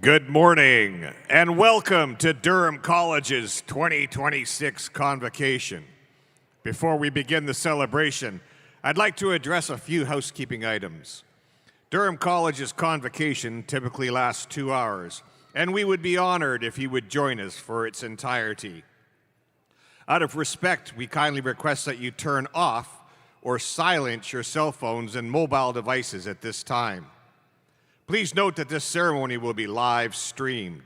Good morning and welcome to Durham College's 2026 Convocation. Before we begin the celebration, I'd like to address a few housekeeping items. Durham College's Convocation typically lasts 2 hours, and we would be honored if you would join us for its entirety. Out of respect, we kindly request that you turn off or silence your cell phones and mobile devices at this time. Please note that this ceremony will be live streamed.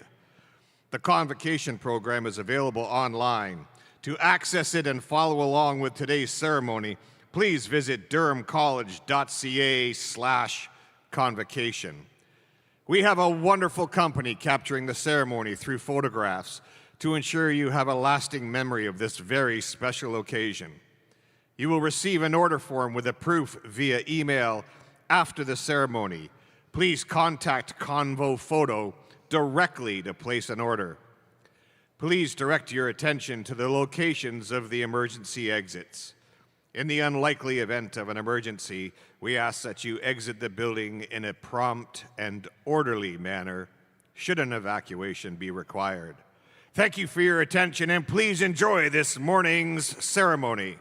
The Convocation program is available online. To access it and follow along with today's ceremony, please visit durhamcollege.ca/convocation. We have a wonderful company capturing the ceremony through photographs to ensure you have a lasting memory of this very special occasion. You will receive an order form with a proof via email after the ceremony. Please contact Convo Photo directly to place an order. Please direct your attention to the locations of the emergency exits. In the unlikely event of an emergency, we ask that you exit the building in a prompt and orderly manner should an evacuation be required. Thank you for your attention and please enjoy this morning's ceremony.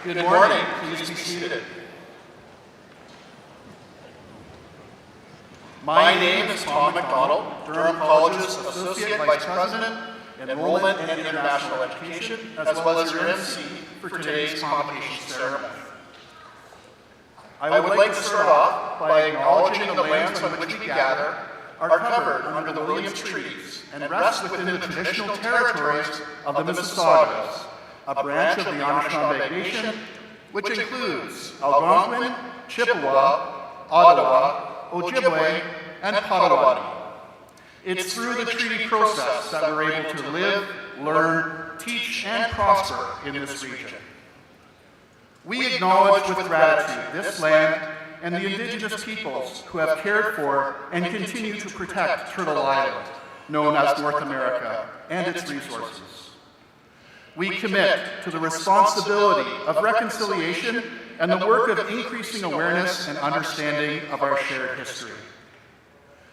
Good morning. Please be seated. My name is Tom McDonald, Durham College's Associate Vice President, Enrollment and International Education, as well as your MC for today's Convocation ceremony. I would like to start off by acknowledging the lands on which we gather are covered under the Williams Treaties and rest within the traditional territories of the Mississaugas, a branch of the Anishinaabe Nation, which includes Algonquin, Chippewa, Ottawa, Ojibwe, and Potawatomi. It's through the treaty process that we're able to live, learn, teach, and prosper in this region. We acknowledge with gratitude this land and the Indigenous peoples who have cared for and continue to protect Turtle Island, known as North America, and its resources. We commit to the responsibility of reconciliation and the work of increasing awareness and understanding of our shared history.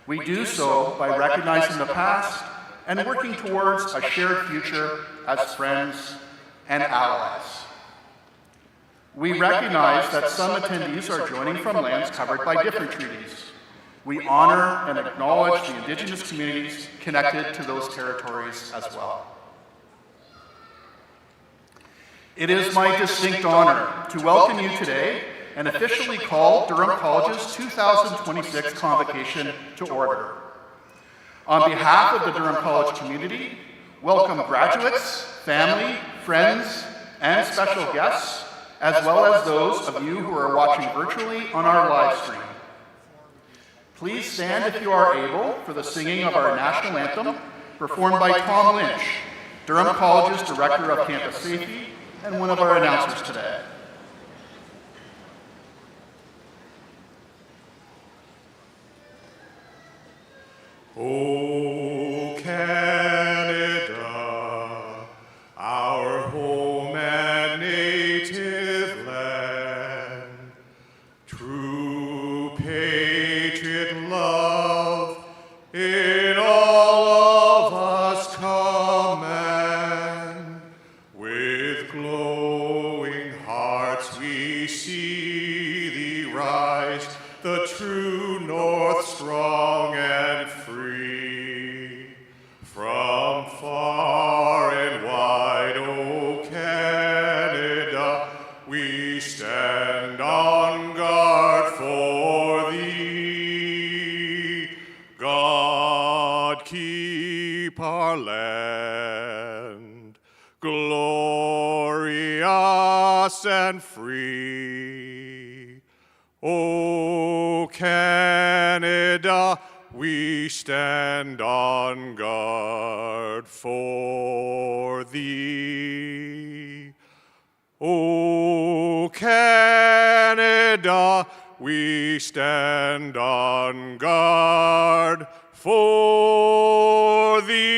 We do so by recognizing the past and working towards a shared future as friends and allies. We recognize that some attendees are joining from lands covered by different treaties. We honor and acknowledge the Indigenous communities connected to those territories as well. It is my distinct honor to welcome you today and officially call Durham College's 2026 Convocation to order. On behalf of the Durham College community, welcome graduates, family, friends, and special guests, as well as those of you who are watching virtually on our live stream. Please stand if you are able for the singing of our national anthem, performed by Tom Lynch, Durham College's Director of Campus Safety and one of our announcers today. O Canada, our home and native land, true patriot love in all of us command. With glowing hearts we see thee rise, the true North strong and free. From far and wide, O Canada, we stand on guard for thee. God keep our land glorious and free. O Canada, we stand on guard for thee. O Canada, we stand on guard for thee.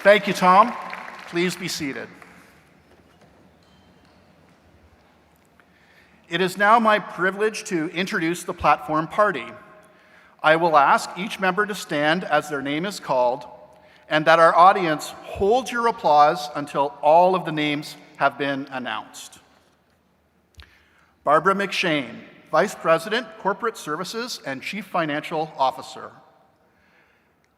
Thank you, Tom. Please be seated. It is now my privilege to introduce the platform party. I will ask each member to stand as their name is called, and that our audience hold your applause until all of the names have been announced. Barbara McShane, Vice President, Corporate Services and Chief Financial Officer.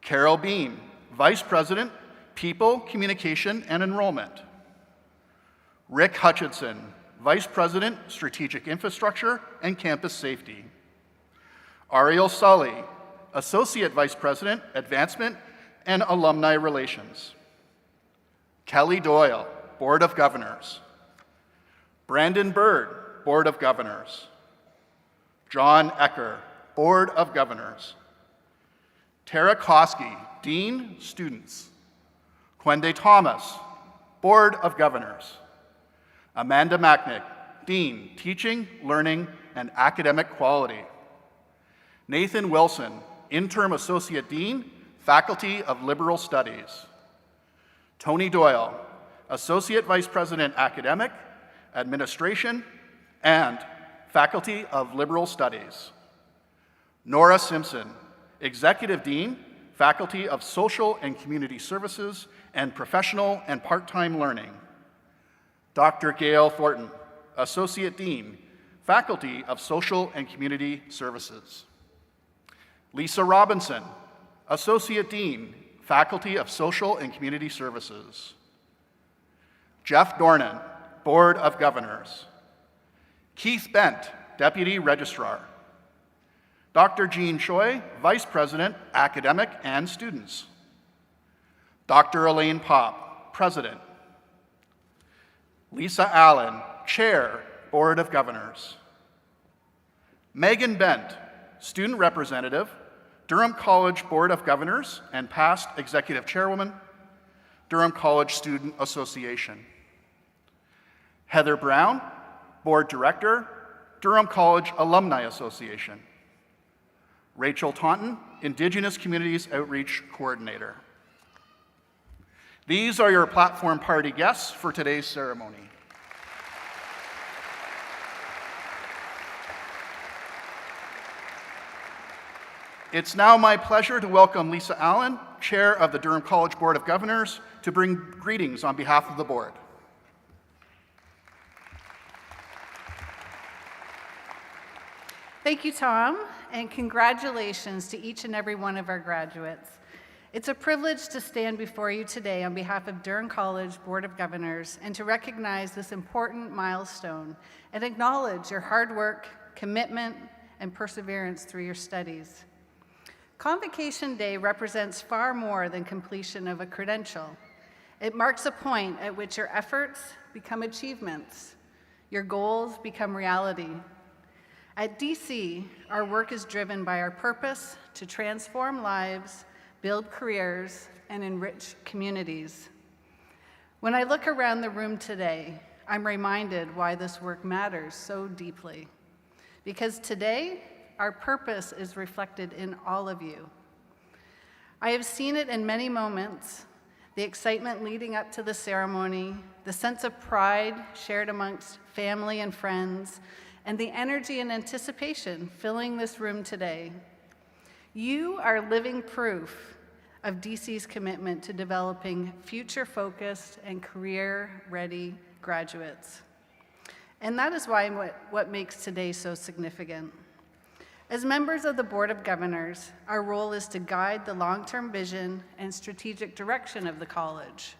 Carol Bean, Vice President, People, Communication, and Enrollment. Rick Hutchinson, Vice President, Strategic Infrastructure and Campus Safety. Ariel Sully, Associate Vice President, Advancement and Alumni Relations. Kelly Doyle, Board of Governors. Brandon Bird, Board of Governors. John Ecker, Board of Governors. Tara Koski, Dean, Students. Quende Thomas, Board of Governors. Amanda Macknick, Dean, Teaching, Learning, and Academic Quality. Nathan Wilson, Interim Associate Dean, Faculty of Liberal Studies. Tony Doyle, Associate Vice President, Academic, Administration, and Faculty of Liberal Studies. Nora Simpson, Executive Dean, Faculty of Social and Community Services and Professional and Part-Time Learning. Dr. Gail Thornton, Associate Dean, Faculty of Social and Community Services. Lisa Robinson, Associate Dean, Faculty of Social and Community Services. Jeff Dornan, Board of Governors. Keith Bent, Deputy Registrar. Dr. Jean Choi, Vice President, Academic and Students. Dr. Elaine Popp, President. Lisa Allen, Chair, Board of Governors. Megan Bent, Student Representative, Durham College Board of Governors and past Executive Chairwoman, Durham College Student Association. Heather Brown, Board Director, Durham College Alumni Association. Rachel Taunton, Indigenous Communities Outreach Coordinator. These are your platform party guests for today's ceremony. It's now my pleasure to welcome Lisa Allen, Chair of the Durham College Board of Governors, to bring greetings on behalf of the board. Thank you, Tom, and congratulations to each and every one of our graduates. It's a privilege to stand before you today on behalf of Durham College Board of Governors and to recognize this important milestone and acknowledge your hard work, commitment, and perseverance through your studies. Convocation Day represents far more than completion of a credential. It marks a point at which your efforts become achievements, your goals become reality. At DC, our work is driven by our purpose to transform lives, build careers, and enrich communities. When I look around the room today, I'm reminded why this work matters so deeply. Because today, our purpose is reflected in all of you. I have seen it in many moments, the excitement leading up to the ceremony, the sense of pride shared amongst family and friends, and the energy and anticipation filling this room today. You are living proof of DC's commitment to developing future-focused and career-ready graduates. And that is why what makes today so significant. As members of the Board of Governors, our role is to guide the long-term vision and strategic direction of the college.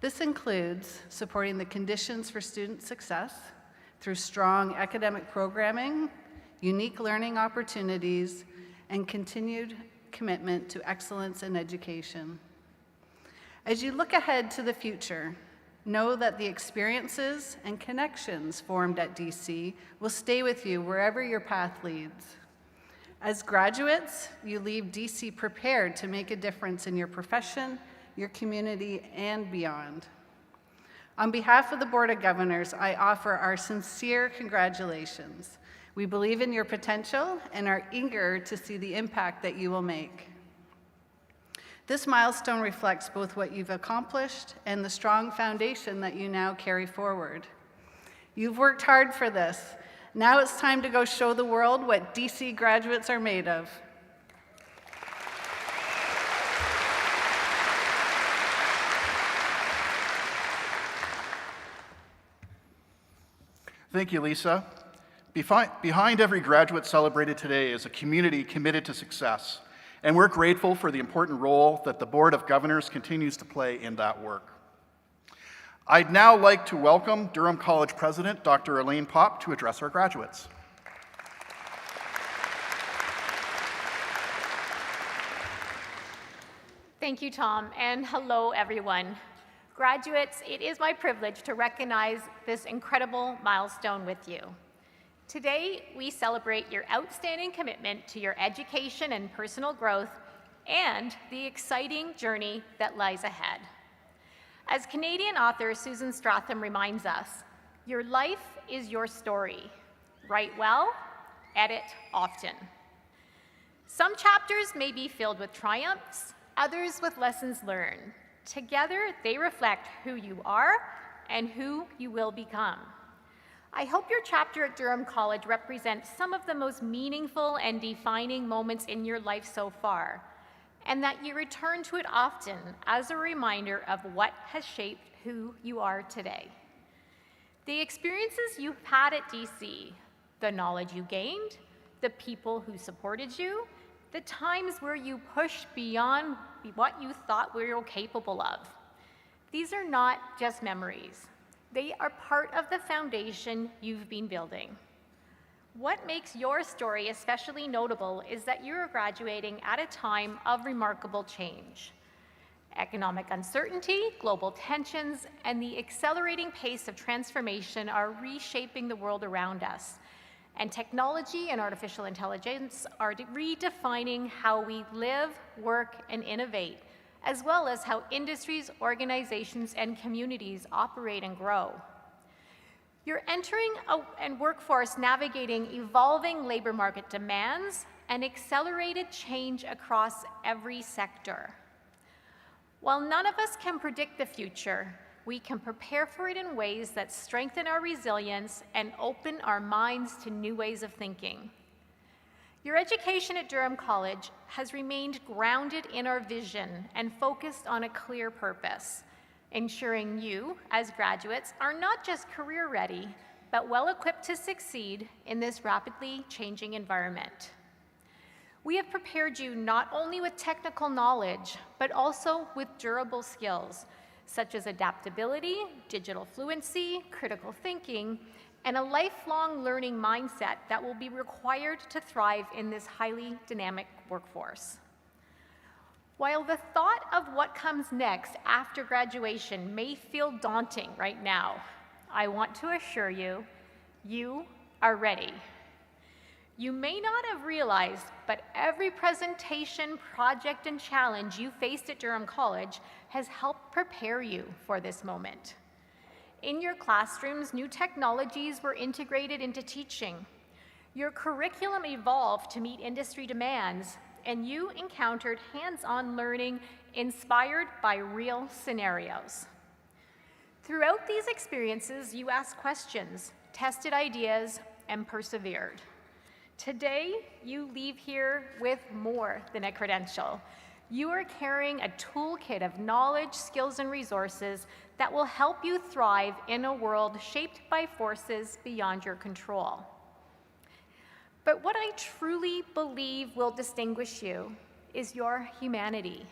This includes supporting the conditions for student success through strong academic programming, unique learning opportunities, and continued commitment to excellence in education. As you look ahead to the future, know that the experiences and connections formed at DC will stay with you wherever your path leads. As graduates, you leave DC prepared to make a difference in your profession, your community, and beyond. On behalf of the Board of Governors, I offer our sincere congratulations. We believe in your potential and are eager to see the impact that you will make. This milestone reflects both what you've accomplished and the strong foundation that you now carry forward. You've worked hard for this. Now it's time to go show the world what DC graduates are made of. Thank you, Lisa. Behind every graduate celebrated today is a community committed to success, and we're grateful for the important role that the Board of Governors continues to play in that work. I'd now like to welcome Durham College President, Dr. Elaine Popp, to address our graduates. Thank you, Tom, and hello, everyone. Graduates, it is my privilege to recognize this incredible milestone with you. Today, we celebrate your outstanding commitment to your education and personal growth and the exciting journey that lies ahead. As Canadian author Susan Stratham reminds us, your life is your story. Write well, edit often. Some chapters may be filled with triumphs, others with lessons learned. Together, they reflect who you are and who you will become. I hope your chapter at Durham College represents some of the most meaningful and defining moments in your life so far. and that you return to it often as a reminder of what has shaped who you are today. The experiences you've had at DC, the knowledge you gained, the people who supported you, the times where you pushed beyond what you thought we were capable of. These are not just memories. They are part of the foundation you've been building. What makes your story especially notable is that you're graduating at a time of remarkable change. Economic uncertainty, global tensions, and the accelerating pace of transformation are reshaping the world around us. And technology and artificial intelligence are redefining how we live, work, and innovate, as well as how industries, organizations, and communities operate and grow. You're entering a workforce navigating evolving labor market demands and accelerated change across every sector. While none of us can predict the future, we can prepare for it in ways that strengthen our resilience and open our minds to new ways of thinking. Your education at Durham College has remained grounded in our vision and focused on a clear purpose, ensuring you, as graduates, are not just career ready, but well equipped to succeed in this rapidly changing environment. We have prepared you not only with technical knowledge, but also with durable skills, such as adaptability, digital fluency, critical thinking, and a lifelong learning mindset that will be required to thrive in this highly dynamic workforce. While the thought of what comes next after graduation may feel daunting right now, I want to assure you, you are ready. You may not have realized, but every presentation, project, and challenge you faced at Durham College has helped prepare you for this moment. In your classrooms, new technologies were integrated into teaching. Your curriculum evolved to meet industry demands, and you encountered hands-on learning inspired by real scenarios. Throughout these experiences, you asked questions, tested ideas, and persevered. Today, you leave here with more than a credential. You are carrying a toolkit of knowledge, skills, and resources that will help you thrive in a world shaped by forces beyond your control. But what I truly believe will distinguish you is your humanity.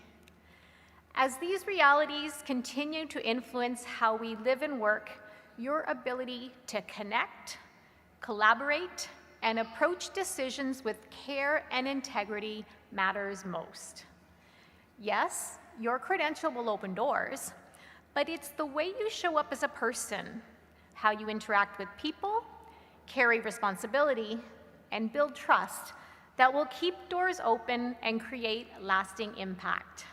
As these realities continue to influence how we live and work, your ability to connect, collaborate, and approach decisions with care and integrity matters most. Yes, your credential will open doors, but it's the way you show up as a person, how you interact with people, carry responsibility, and build trust that will keep doors open and create lasting impact.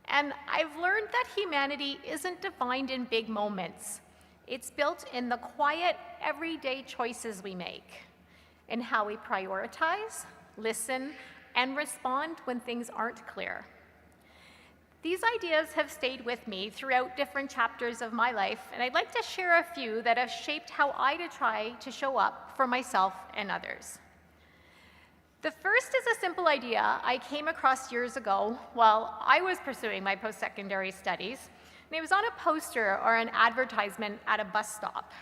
And I've learned that humanity isn't defined in big moments. It's built in the quiet, everyday choices we make, in how we prioritize, listen, and respond when things aren't clear. These ideas have stayed with me throughout different chapters of my life, and I'd like to share a few that have shaped how I try to show up for myself and others. The first is a simple idea I came across years ago while I was pursuing my post-secondary studies, and it was on a poster or an advertisement at a bus stop.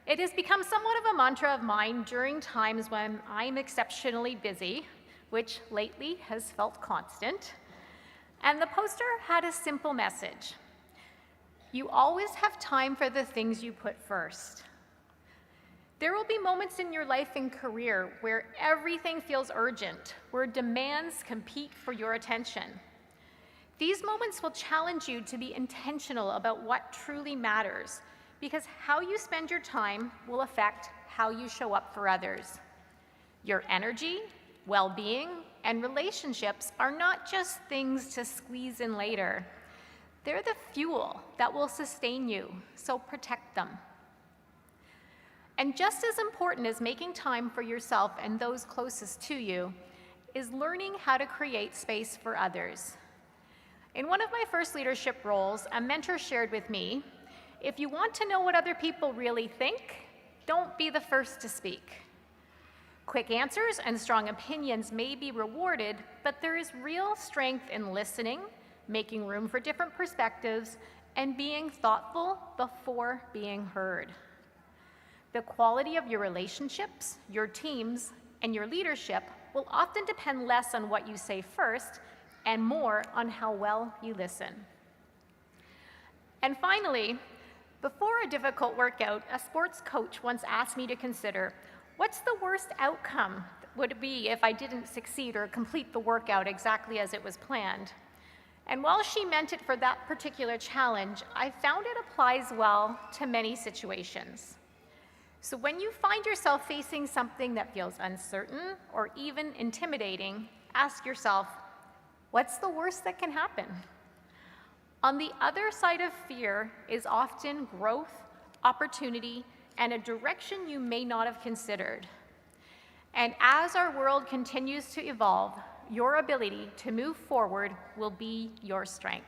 It has become somewhat of a mantra of mine during times when I'm exceptionally busy, which lately has felt constant. And the poster had a simple message. You always have time for the things you put first. There will be moments in your life and career where everything feels urgent, where demands compete for your attention. These moments will challenge you to be intentional about what truly matters, because how you spend your time will affect how you show up for others. Your energy, well-being, and relationships are not just things to squeeze in later. They're the fuel that will sustain you, so protect them. And just as important as making time for yourself and those closest to you is learning how to create space for others. In one of my first leadership roles, a mentor shared with me, if you want to know what other people really think, don't be the first to speak. Quick answers and strong opinions may be rewarded, but there is real strength in listening, making room for different perspectives, and being thoughtful before being heard. The quality of your relationships, your teams, and your leadership will often depend less on what you say first and more on how well you listen. And finally, before a difficult workout, a sports coach once asked me to consider, what's the worst outcome would it be if I didn't succeed or complete the workout exactly as it was planned? And while she meant it for that particular challenge, I found it applies well to many situations. So when you find yourself facing something that feels uncertain or even intimidating, ask yourself, what's the worst that can happen? On the other side of fear is often growth, opportunity, and a direction you may not have considered. And as our world continues to evolve, your ability to move forward will be your strength.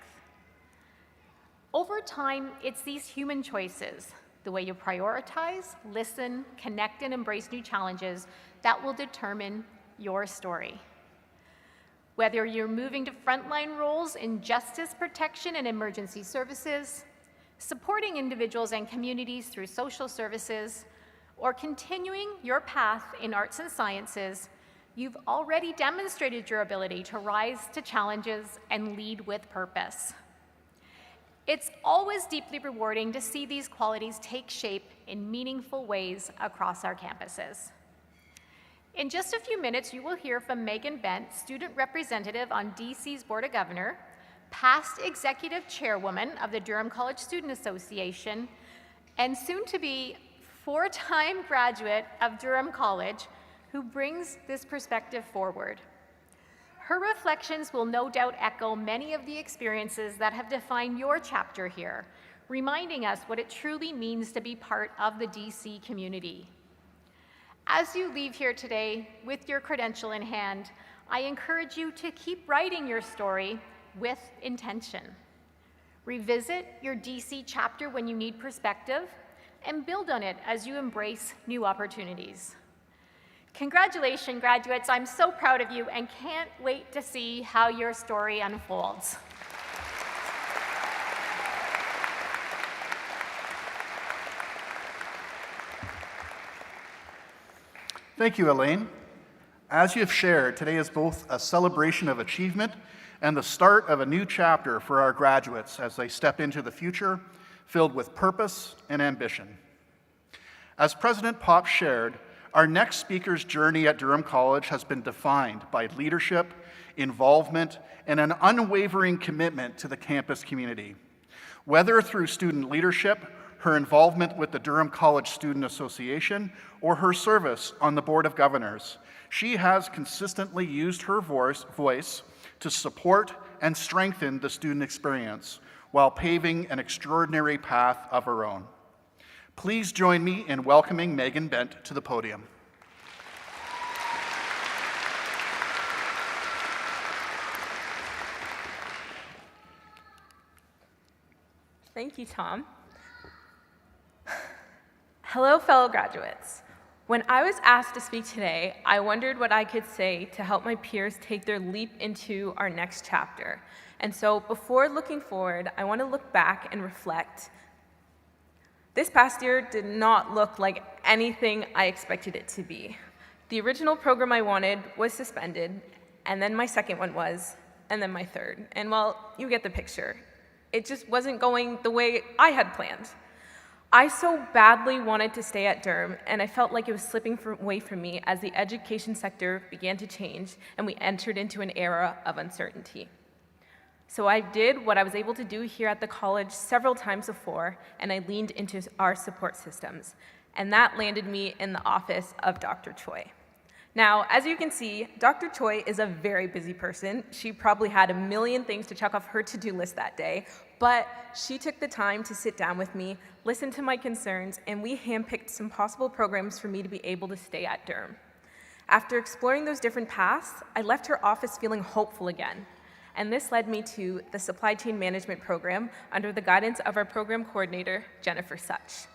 Over time, it's these human choices, the way you prioritize, listen, connect, and embrace new challenges that will determine your story. Whether you're moving to frontline roles in justice protection and emergency services, supporting individuals and communities through social services, or continuing your path in arts and sciences, you've already demonstrated your ability to rise to challenges and lead with purpose. It's always deeply rewarding to see these qualities take shape in meaningful ways across our campuses. In just a few minutes, you will hear from Megan Bent, student representative on DC's Board of Governors, past executive chairwoman of the Durham College Student Association, and soon to be four-time graduate of Durham College, who brings this perspective forward. Her reflections will no doubt echo many of the experiences that have defined your chapter here, reminding us what it truly means to be part of the DC community. As you leave here today with your credential in hand, I encourage you to keep writing your story with intention. Revisit your DC chapter when you need perspective, and build on it as you embrace new opportunities. Congratulations, graduates. I'm so proud of you and can't wait to see how your story unfolds. Thank you, Elaine. As you've shared, today is both a celebration of achievement and the start of a new chapter for our graduates as they step into the future filled with purpose and ambition. As President Pop shared, our next speaker's journey at Durham College has been defined by leadership, involvement, and an unwavering commitment to the campus community. Whether through student leadership, her involvement with the Durham College Student Association, or her service on the Board of Governors, she has consistently used her voice to support and strengthen the student experience while paving an extraordinary path of her own. Please join me in welcoming Megan Bent to the podium. Thank you, Tom. Hello, fellow graduates. When I was asked to speak today, I wondered what I could say to help my peers take their leap into our next chapter. And so before looking forward, I want to look back and reflect. This past year did not look like anything I expected it to be. The original program I wanted was suspended, and then my second one was, and then my third. And well, you get the picture. It just wasn't going the way I had planned. I so badly wanted to stay at Durham, and I felt like it was slipping away from me as the education sector began to change and we entered into an era of uncertainty. So I did what I was able to do here at the college several times before, and I leaned into our support systems. And that landed me in the office of Dr. Choi. Now, as you can see, Dr. Choi is a very busy person. She probably had a million things to check off her to-do list that day, but she took the time to sit down with me, listen to my concerns, and we handpicked some possible programs for me to be able to stay at Durham. After exploring those different paths, I left her office feeling hopeful again. And this led me to the Supply Chain Management program under the guidance of our program coordinator, Jennifer Such.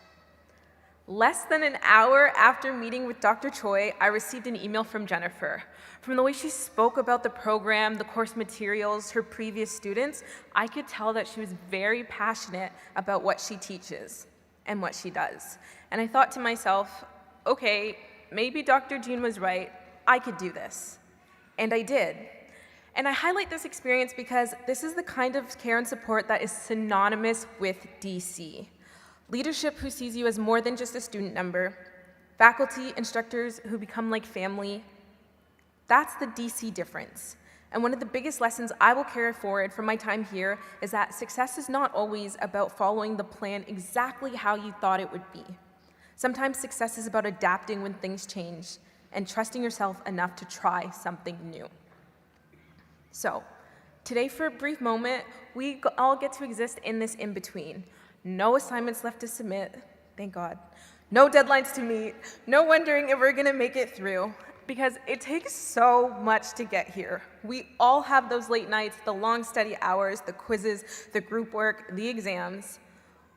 Less than an hour after meeting with Dr. Choi, I received an email from Jennifer. From the way she spoke about the program, the course materials, her previous students, I could tell that she was very passionate about what she teaches and what she does. And I thought to myself, okay, maybe Dr. Jean was right. I could do this. And I did. And I highlight this experience because this is the kind of care and support that is synonymous with DC. Leadership who sees you as more than just a student number, faculty, instructors who become like family. That's the DC difference. And one of the biggest lessons I will carry forward from my time here is that success is not always about following the plan exactly how you thought it would be. Sometimes success is about adapting when things change and trusting yourself enough to try something new. So, today for a brief moment, we all get to exist in this in-between. No assignments left to submit, thank God. No deadlines to meet, no wondering if we're gonna make it through, because it takes so much to get here. We all have those late nights, the long study hours, the quizzes, the group work, the exams.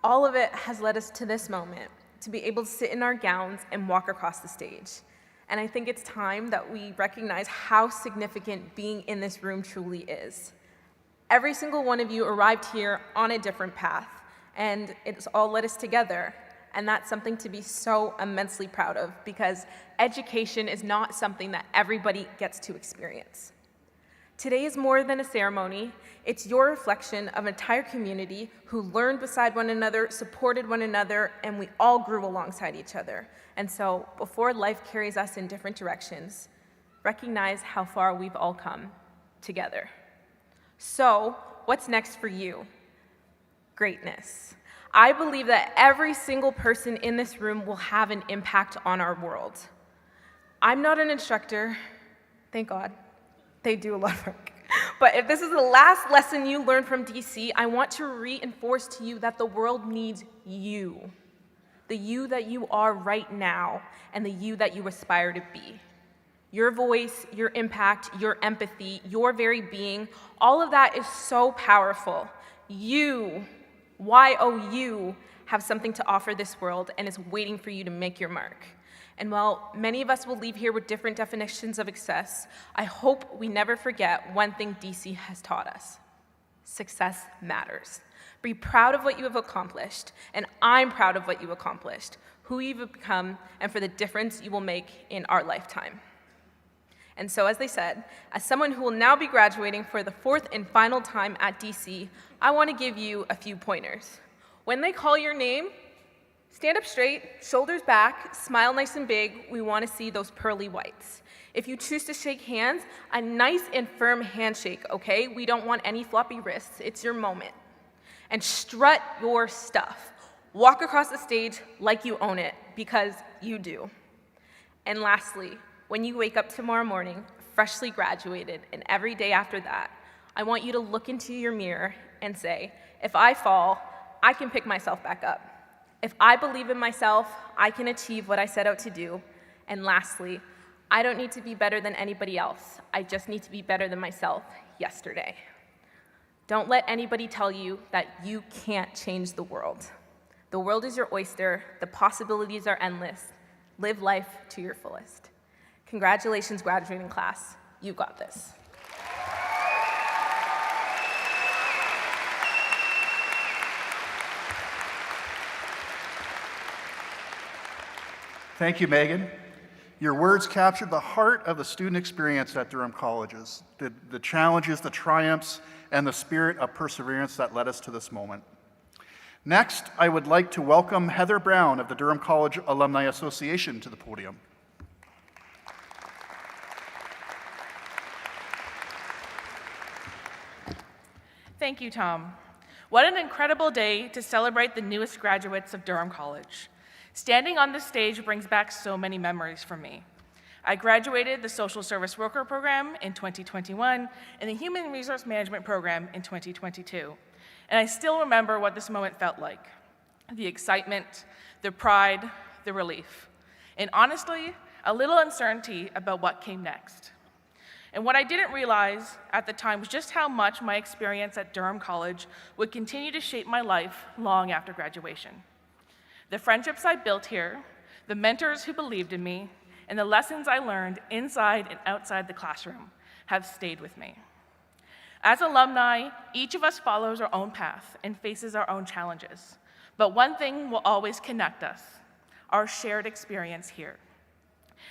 All of it has led us to this moment, to be able to sit in our gowns and walk across the stage. And I think it's time that we recognize how significant being in this room truly is. Every single one of you arrived here on a different path, and it's all led us together. And that's something to be so immensely proud of, because education is not something that everybody gets to experience. Today is more than a ceremony. It's your reflection of an entire community who learned beside one another, supported one another, and we all grew alongside each other. And so, before life carries us in different directions, recognize how far we've all come together. So, what's next for you? Greatness. I believe that every single person in this room will have an impact on our world. I'm not an instructor, thank God. They do a lot of work. But if this is the last lesson you learn from DC, I want to reinforce to you that the world needs you. The you that you are right now, and the you that you aspire to be. Your voice, your impact, your empathy, your very being, all of that is so powerful. You, Y-O-U, have something to offer this world and is waiting for you to make your mark. And while many of us will leave here with different definitions of success, I hope we never forget one thing DC has taught us. Success matters. Be proud of what you have accomplished, and I'm proud of what you accomplished, who you've become, and for the difference you will make in our lifetime. And so, as they said, as someone who will now be graduating for the fourth and final time at DC, I want to give you a few pointers. When they call your name, stand up straight, shoulders back, smile nice and big. We want to see those pearly whites. If you choose to shake hands, a nice and firm handshake, okay? We don't want any floppy wrists. It's your moment. And strut your stuff. Walk across the stage like you own it, because you do. And lastly, when you wake up tomorrow morning, freshly graduated, and every day after that, I want you to look into your mirror and say, if I fall, I can pick myself back up. If I believe in myself, I can achieve what I set out to do. And lastly, I don't need to be better than anybody else. I just need to be better than myself yesterday. Don't let anybody tell you that you can't change the world. The world is your oyster. The possibilities are endless. Live life to your fullest. Congratulations, graduating class. You got this. Thank you, Megan. Your words captured the heart of the student experience at Durham Colleges, the challenges, the triumphs, and the spirit of perseverance that led us to this moment. Next, I would like to welcome Heather Brown of the Durham College Alumni Association to the podium. Thank you, Tom. What an incredible day to celebrate the newest graduates of Durham College. Standing on this stage brings back so many memories for me. I graduated the Social Service Worker Program in 2021 and the Human Resource Management Program in 2022. And I still remember what this moment felt like. The excitement, the pride, the relief, and honestly, a little uncertainty about what came next. And what I didn't realize at the time was just how much my experience at Durham College would continue to shape my life long after graduation. The friendships I built here, the mentors who believed in me, and the lessons I learned inside and outside the classroom have stayed with me. As alumni, each of us follows our own path and faces our own challenges. But one thing will always connect us, our shared experience here.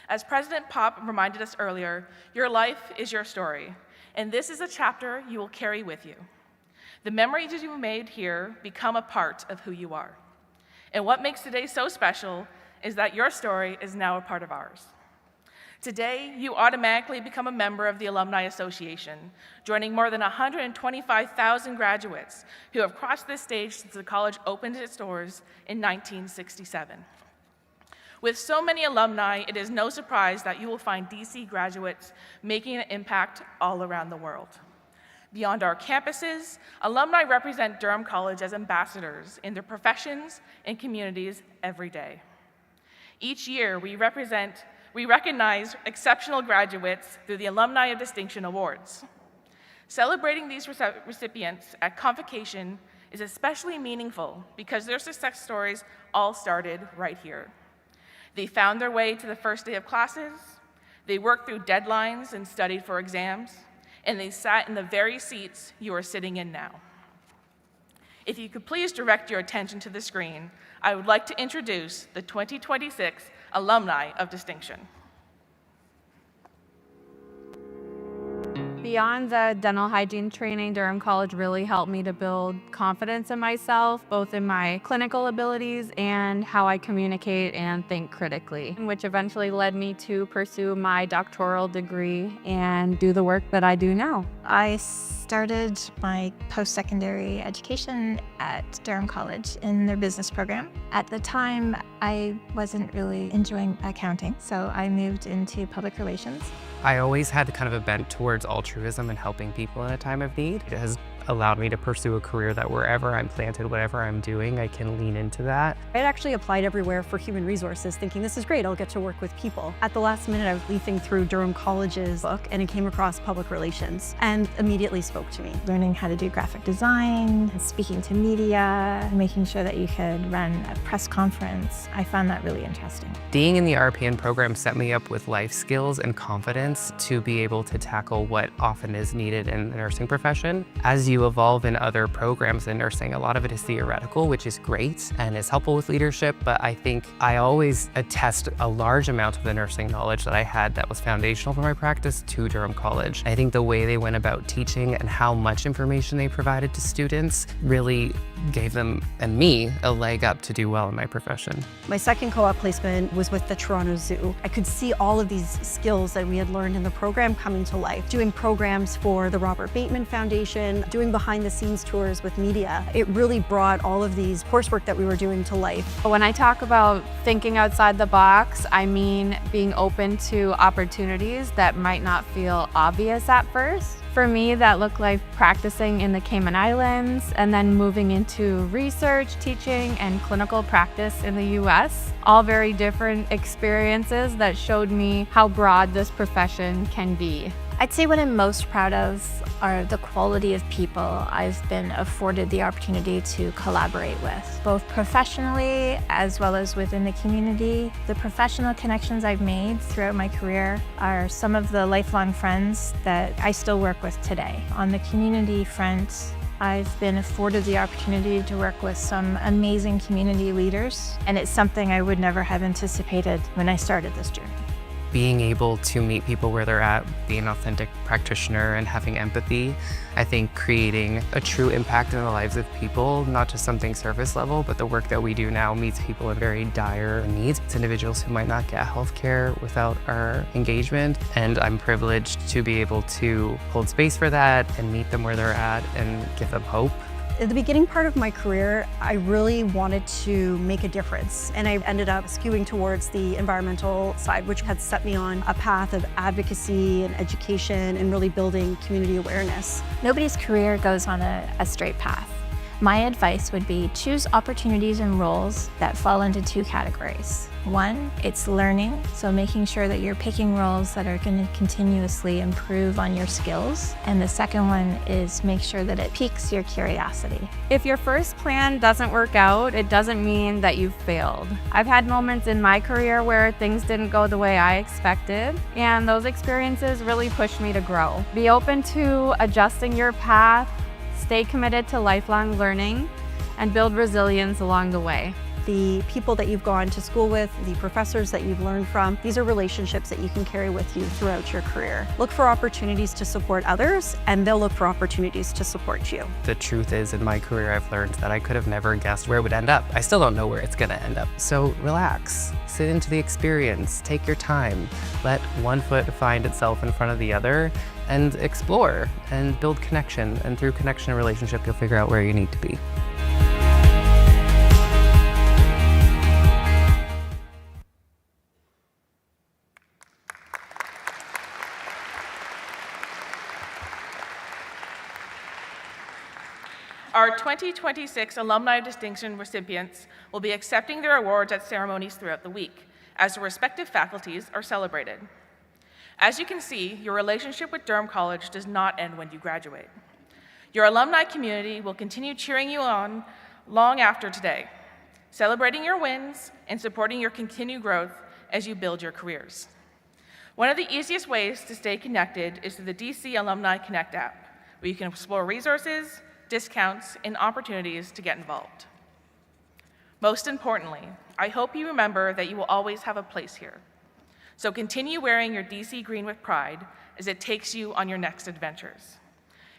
As President Pop reminded us earlier, your life is your story, and this is a chapter you will carry with you. The memories you made here become a part of who you are. And what makes today so special is that your story is now a part of ours. Today, you automatically become a member of the Alumni Association, joining more than 125,000 graduates who have crossed this stage since the college opened its doors in 1967. With so many alumni, it is no surprise that you will find DC graduates making an impact all around the world. Beyond our campuses, alumni represent Durham College as ambassadors in their professions and communities every day. Each year, we recognize exceptional graduates through the Alumni of Distinction Awards. Celebrating these recipients at Convocation is especially meaningful because their success stories all started right here. They found their way to the first day of classes, they worked through deadlines and studied for exams, and they sat in the very seats you are sitting in now. If you could please direct your attention to the screen, I would like to introduce the 2026 Alumni of Distinction. Beyond the dental hygiene training, Durham College really helped me to build confidence in myself, both in my clinical abilities and how I communicate and think critically, which eventually led me to pursue my doctoral degree and do the work that I do now. I started my post-secondary education at Durham College in their business program. At the time, I wasn't really enjoying accounting, so I moved into public relations. I always had kind of a bent towards altruism and helping people in a time of need. It has allowed me to pursue a career that wherever I'm planted, whatever I'm doing, I can lean into that. I had actually applied everywhere for human resources, thinking this is great, I'll get to work with people. At the last minute, I was leafing through Durham College's book and it came across public relations and immediately spoke to me. Learning how to do graphic design, speaking to media, making sure that you could run a press conference. I found that really interesting. Being in the RPN program set me up with life skills and confidence to be able to tackle what often is needed in the nursing profession. As you evolve in other programs in nursing, a lot of it is theoretical, which is great and is helpful with leadership, but I think I always attest a large amount of the nursing knowledge that I had that was foundational for my practice to Durham College. I think the way they went about teaching and how much information they provided to students really gave them and me a leg up to do well in my profession. My second co-op placement was with the Toronto Zoo. I could see all of these skills that we had learned in the program coming to life. Doing programs for the Robert Bateman Foundation, doing behind the scenes tours with media. It really brought all of these coursework that we were doing to life. When I talk about thinking outside the box, I mean being open to opportunities that might not feel obvious at first. For me, that looked like practicing in the Cayman Islands and then moving into research, teaching, and clinical practice in the US. All very different experiences that showed me how broad this profession can be. I'd say what I'm most proud of are the quality of people I've been afforded the opportunity to collaborate with, both professionally as well as within the community. The professional connections I've made throughout my career are some of the lifelong friends that I still work with today. On the community front, I've been afforded the opportunity to work with some amazing community leaders, and it's something I would never have anticipated when I started this journey. Being able to meet people where they're at, being an authentic practitioner and having empathy, I think creating a true impact in the lives of people, not just something surface level, but the work that we do now meets people in very dire needs. It's individuals who might not get health care without our engagement, and I'm privileged to be able to hold space for that and meet them where they're at and give them hope. At the beginning part of my career, I really wanted to make a difference, and I ended up skewing towards the environmental side, which had set me on a path of advocacy and education and really building community awareness. Nobody's career goes on a straight path. My advice would be choose opportunities and roles that fall into two categories. One, it's learning, so making sure that you're picking roles that are going to continuously improve on your skills. And the second one is make sure that it piques your curiosity. If your first plan doesn't work out, it doesn't mean that you've failed. I've had moments in my career where things didn't go the way I expected, and those experiences really pushed me to grow. Be open to adjusting your path, stay committed to lifelong learning, and build resilience along the way. The people that you've gone to school with, the professors that you've learned from, these are relationships that you can carry with you throughout your career. Look for opportunities to support others, and they'll look for opportunities to support you. The truth is, in my career, I've learned that I could have never guessed where it would end up. I still don't know where it's gonna end up. So relax, sit into the experience, take your time, let one foot find itself in front of the other, and explore and build connection. And through connection and relationship, you'll figure out where you need to be. Our 2026 Alumni Distinction recipients will be accepting their awards at ceremonies throughout the week, as their respective faculties are celebrated. As you can see, your relationship with Durham College does not end when you graduate. Your alumni community will continue cheering you on long after today, celebrating your wins and supporting your continued growth as you build your careers. One of the easiest ways to stay connected is through the DC Alumni Connect app, where you can explore resources, discounts, and opportunities to get involved. Most importantly, I hope you remember that you will always have a place here. So continue wearing your DC green with pride as it takes you on your next adventures.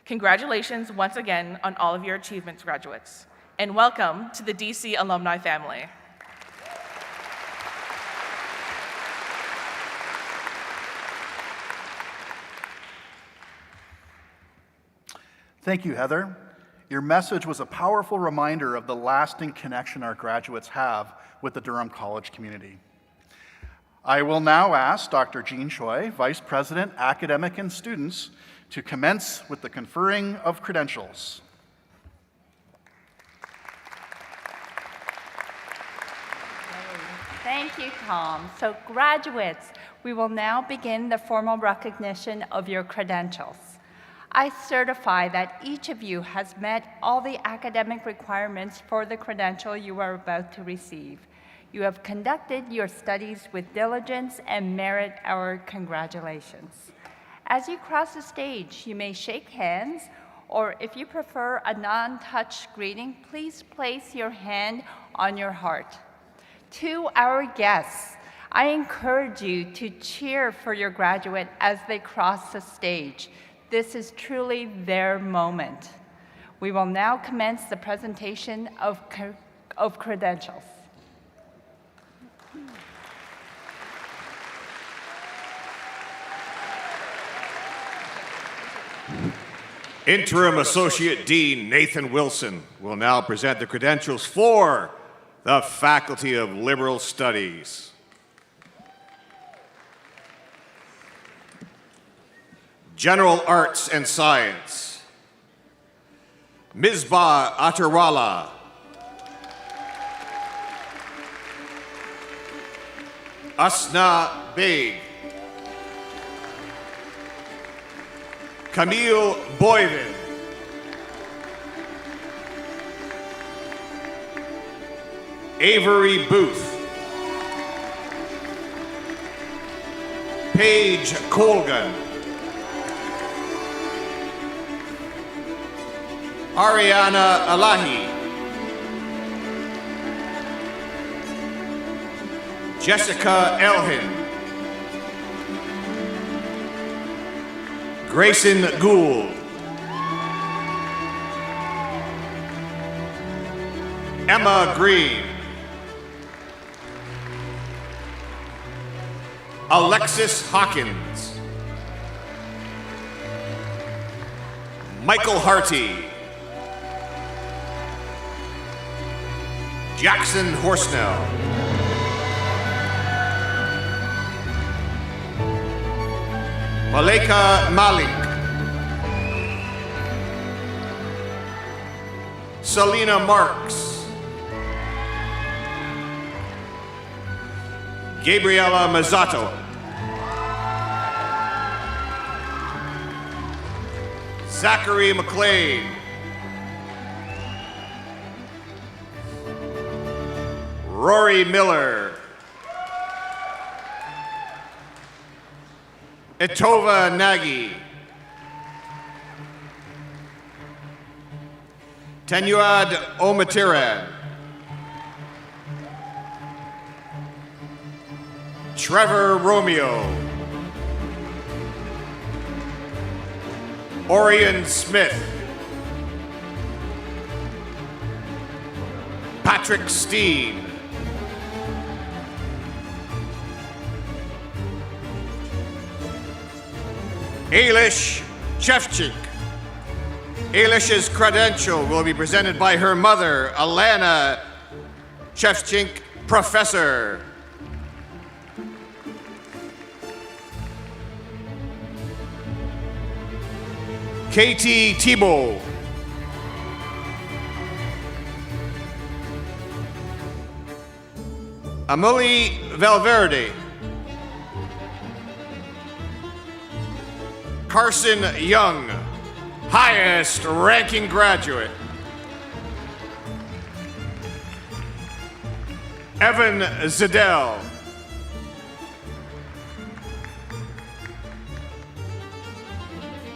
Congratulations once again on all of your achievements, graduates, and welcome to the DC alumni family. Thank you, Heather. Your message was a powerful reminder of the lasting connection our graduates have with the Durham College community. I will now ask Dr. Jean Choi, Vice President, Academic and Students, to commence with the conferring of credentials. Thank you, Tom. So graduates, we will now begin the formal recognition of your credentials. I certify that each of you has met all the academic requirements for the credential you are about to receive. You have conducted your studies with diligence and merit our congratulations. As you cross the stage, you may shake hands, or if you prefer a non-touch greeting, please place your hand on your heart. To our guests, I encourage you to cheer for your graduate as they cross the stage. This is truly their moment. We will now commence the presentation of credentials. Interim Associate Dean Nathan Wilson will now present the credentials for the Faculty of Liberal Studies. General Arts and Science, Misbah Atarwala. Asna Beg. Camille Boyden. Avery Booth. Paige Colgan. Ariana Alahi. Jessica Elhin. Grayson Gould. Emma Green. Alexis Hawkins. Michael Harty. Jackson Horsnell. Maleka Malik. Selena Marks, Gabriela Mazzato, Zachary McLean, Rory Miller, Etova Nagy, Tenuad Omatiran, Trevor Romeo, Orion Smith, Patrick Steen, Ailish Chefchik. Ailish's credential will be presented by her mother, Alana Chefchink, Professor. Katie Thibault. Amelie Valverde. Carson Young, highest ranking graduate. Evan Zidell.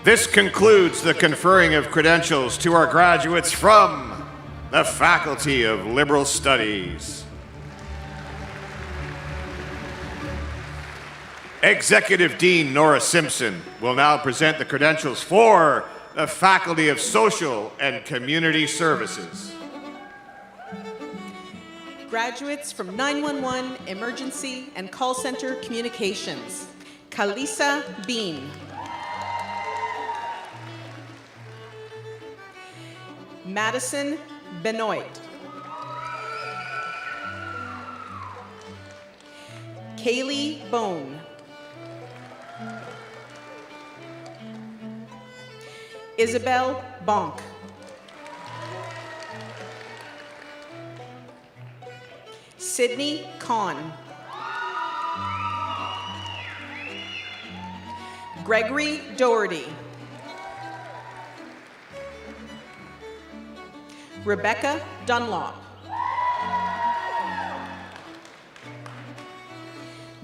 This concludes the conferring of credentials to our graduates from the Faculty of Liberal Studies. Executive Dean Nora Simpson will now present the credentials for the Faculty of Social and Community Services. Graduates from 911 Emergency and Call Center Communications, Kalisa Bean. Madison Benoit. Kaylee Bone. Isabel Bonk. Sydney Kahn. Gregory Doherty. Rebecca Dunlop.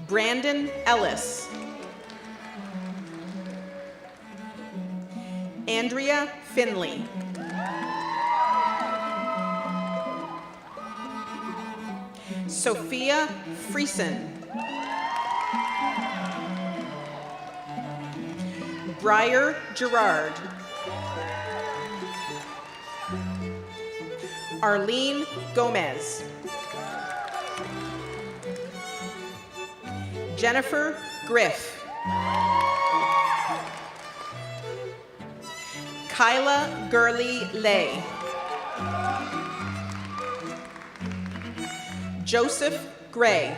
Brandon Ellis. Andrea Finley. Sophia Friesen. Briar Gerard. Arlene Gomez. Jennifer Griff. Kyla Gurley Lay. Joseph Gray.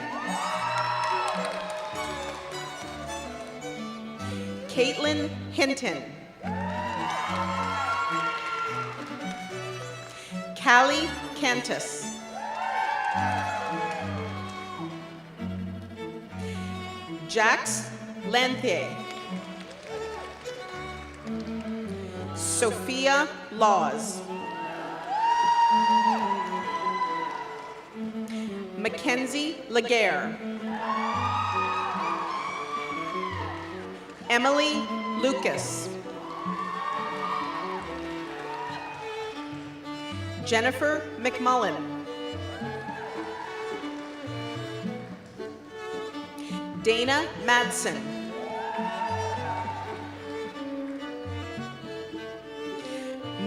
Caitlin Hinton. Callie Cantus. Jax Lanthier. Sophia Laws. Mackenzie Laguerre. Emily Lucas. Jennifer McMullen. Dana Madsen.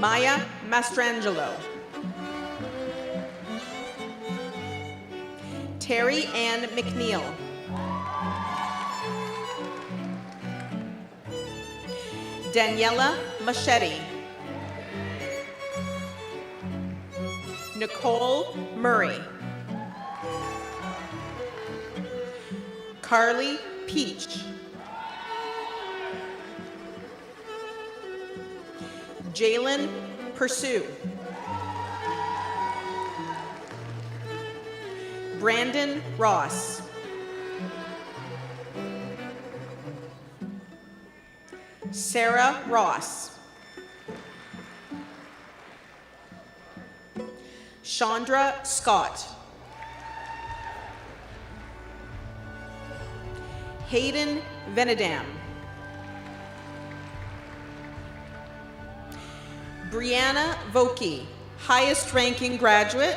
Maya Mastrangelo. Terry Ann McNeil. Daniela Machete. Nicole Murray. Carly Peach. Jalen Pursue. Brandon Ross. Sarah Ross. Chandra Scott. Hayden Venedam. Brianna Vokey, highest ranking graduate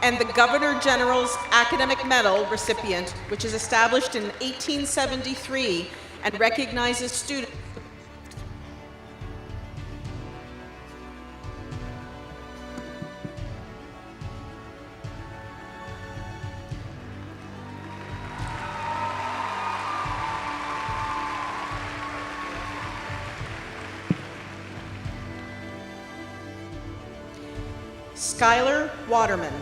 and the Governor General's Academic Medal recipient, which is established in 1873 and recognizes students. Skylar Waterman.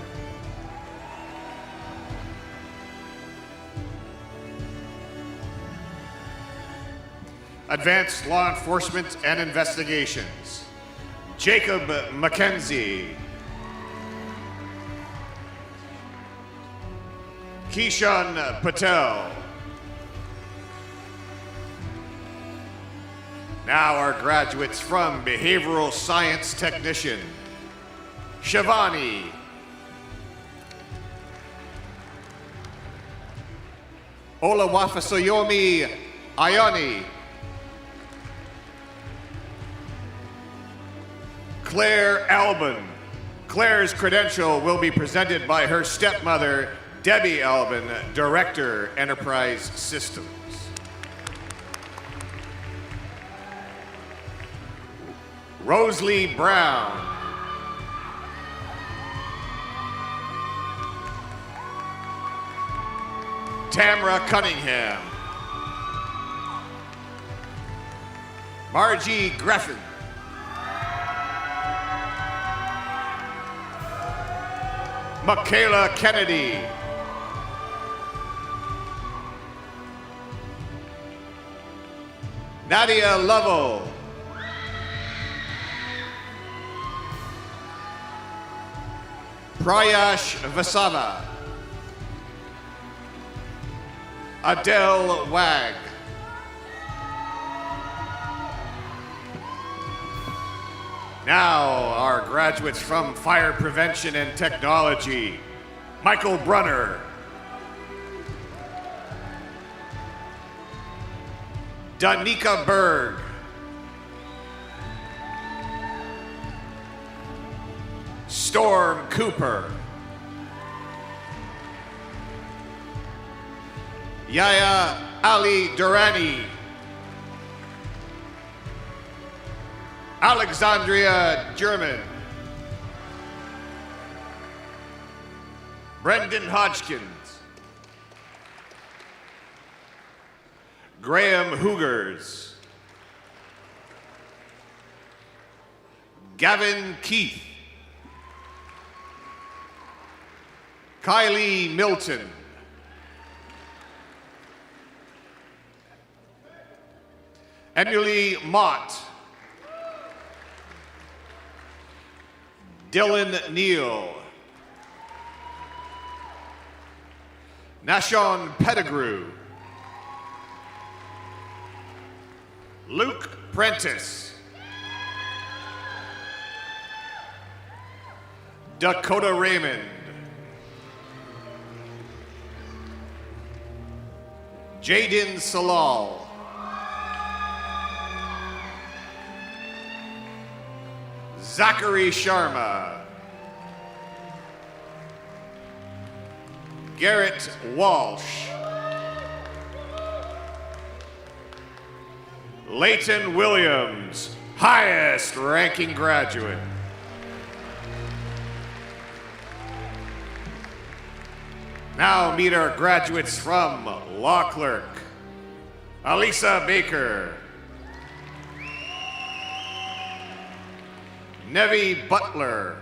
Advanced Law Enforcement and Investigations, Jacob McKenzie. Kishan Patel. Now our graduates from Behavioral Science Technician, Shivani. Olawafasoyomi Ayani. Claire Albin. Claire's credential will be presented by her stepmother, Debbie Albin, Director, Enterprise Systems. Rosalie Brown. Tamra Cunningham. Margie Griffin. Michaela Kennedy. Nadia Lovell. Prayash Vasava. Adele Wag. Now, our graduates from Fire Prevention and Technology, Michael Brunner. Danica Berg. Storm Cooper. Yaya Ali Durrani. Alexandria German. Brendan Hodgkins. Graham Hoogers. Gavin Keith. Kylie Milton. Emily Mott. Dylan Neal. Nashon Pettigrew. Luke Prentice. Dakota Raymond. Jaden Salal. Zachary Sharma. Garrett Walsh. Leighton Williams, highest ranking graduate. Now meet our graduates from Law Clerk. Alisa Baker. Nevi Butler.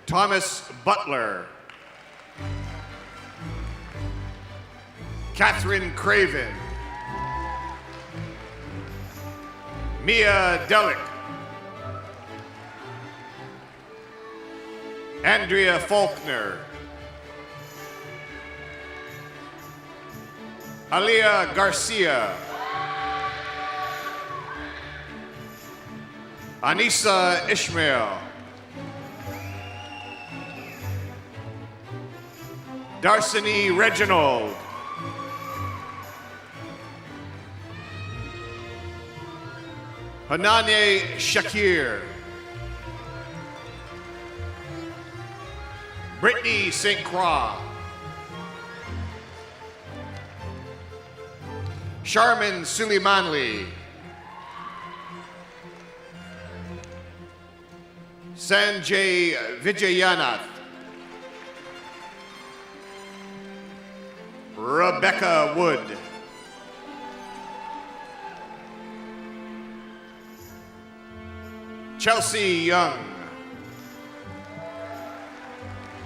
Thomas Butler. Catherine Craven. Mia Delic. Andrea Faulkner. Alia Garcia. Anissa Ishmael. Darcini Reginald. Hanane Shakir. Brittany St. Croix. Sharman Suleimanli. Sanjay Vijayanath. Rebecca Wood. Chelsea Young.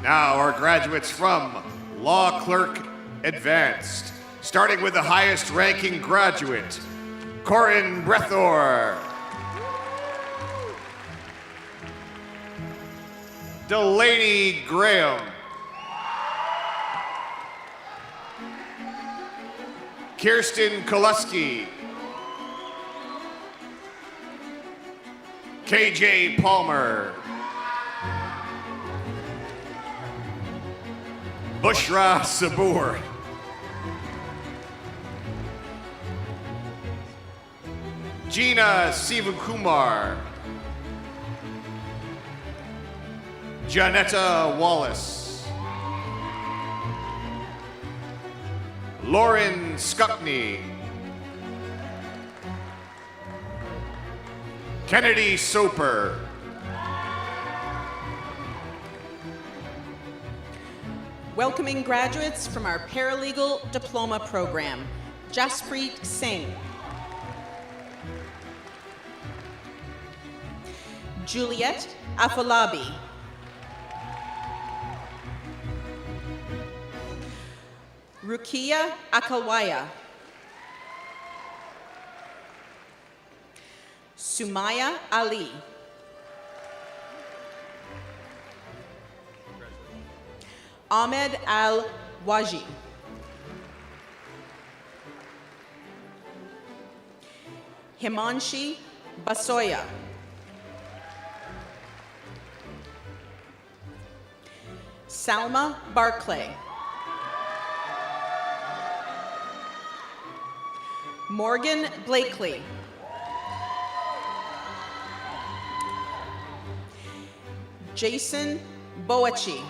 Now our graduates from Law Clerk Advanced, starting with the highest ranking graduate, Corin Brethor. Delaney Graham. Kirsten Koluski. KJ Palmer. Bushra Sabur. Gina Sivakumar. Janetta Wallace. Lauren Skupney. Kennedy Soper. Welcoming graduates from our Paralegal Diploma program, Jaspreet Singh. Juliet Afolabi. Rukia Akalwaya. Sumaya Ali. Ahmed Al-Waji. Himanshi Basoya. Salma Barclay. Morgan Blakely. Jason Boachi.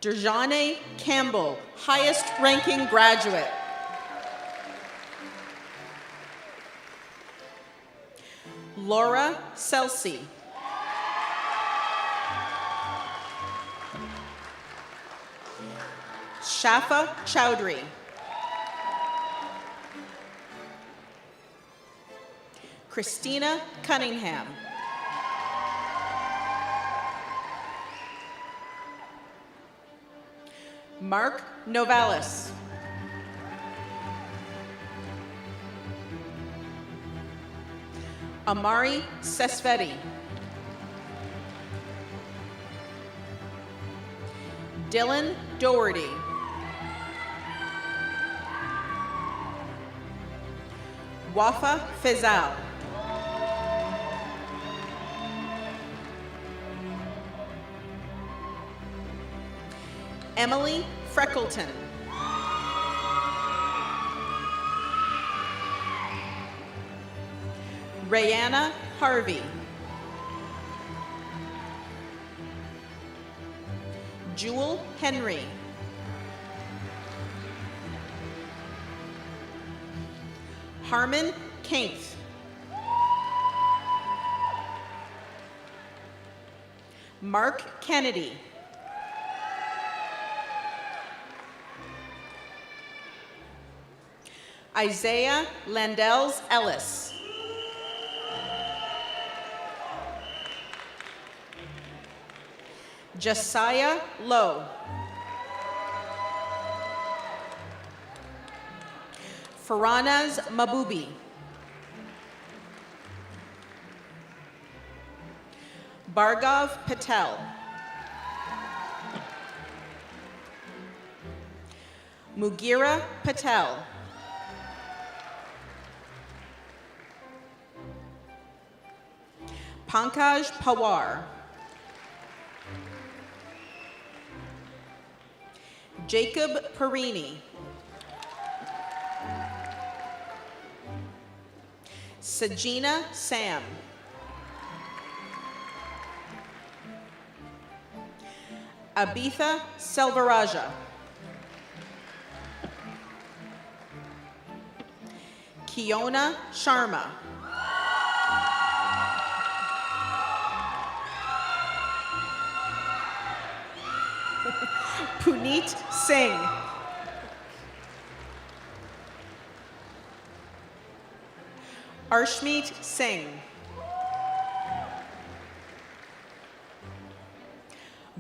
Derjane Campbell, highest ranking graduate. Laura Celsi. Shafa Chowdhury. Christina Cunningham. Mark Novalis. Amari Sesvedi. Dylan Doherty. Wafa Fezal. Emily Freckleton. Rayanna Harvey. Jewel Henry. Harmon Kainth. Mark Kennedy. Isaiah Landells Ellis. Josiah Lowe. Faranaz Mabubi. Bhargav Patel. Mugira Patel. Pankaj Pawar. Jacob Perini. Sajina Sam. Abitha Selvaraja. Kiona Sharma. Puneet Singh. Arshmeet Singh.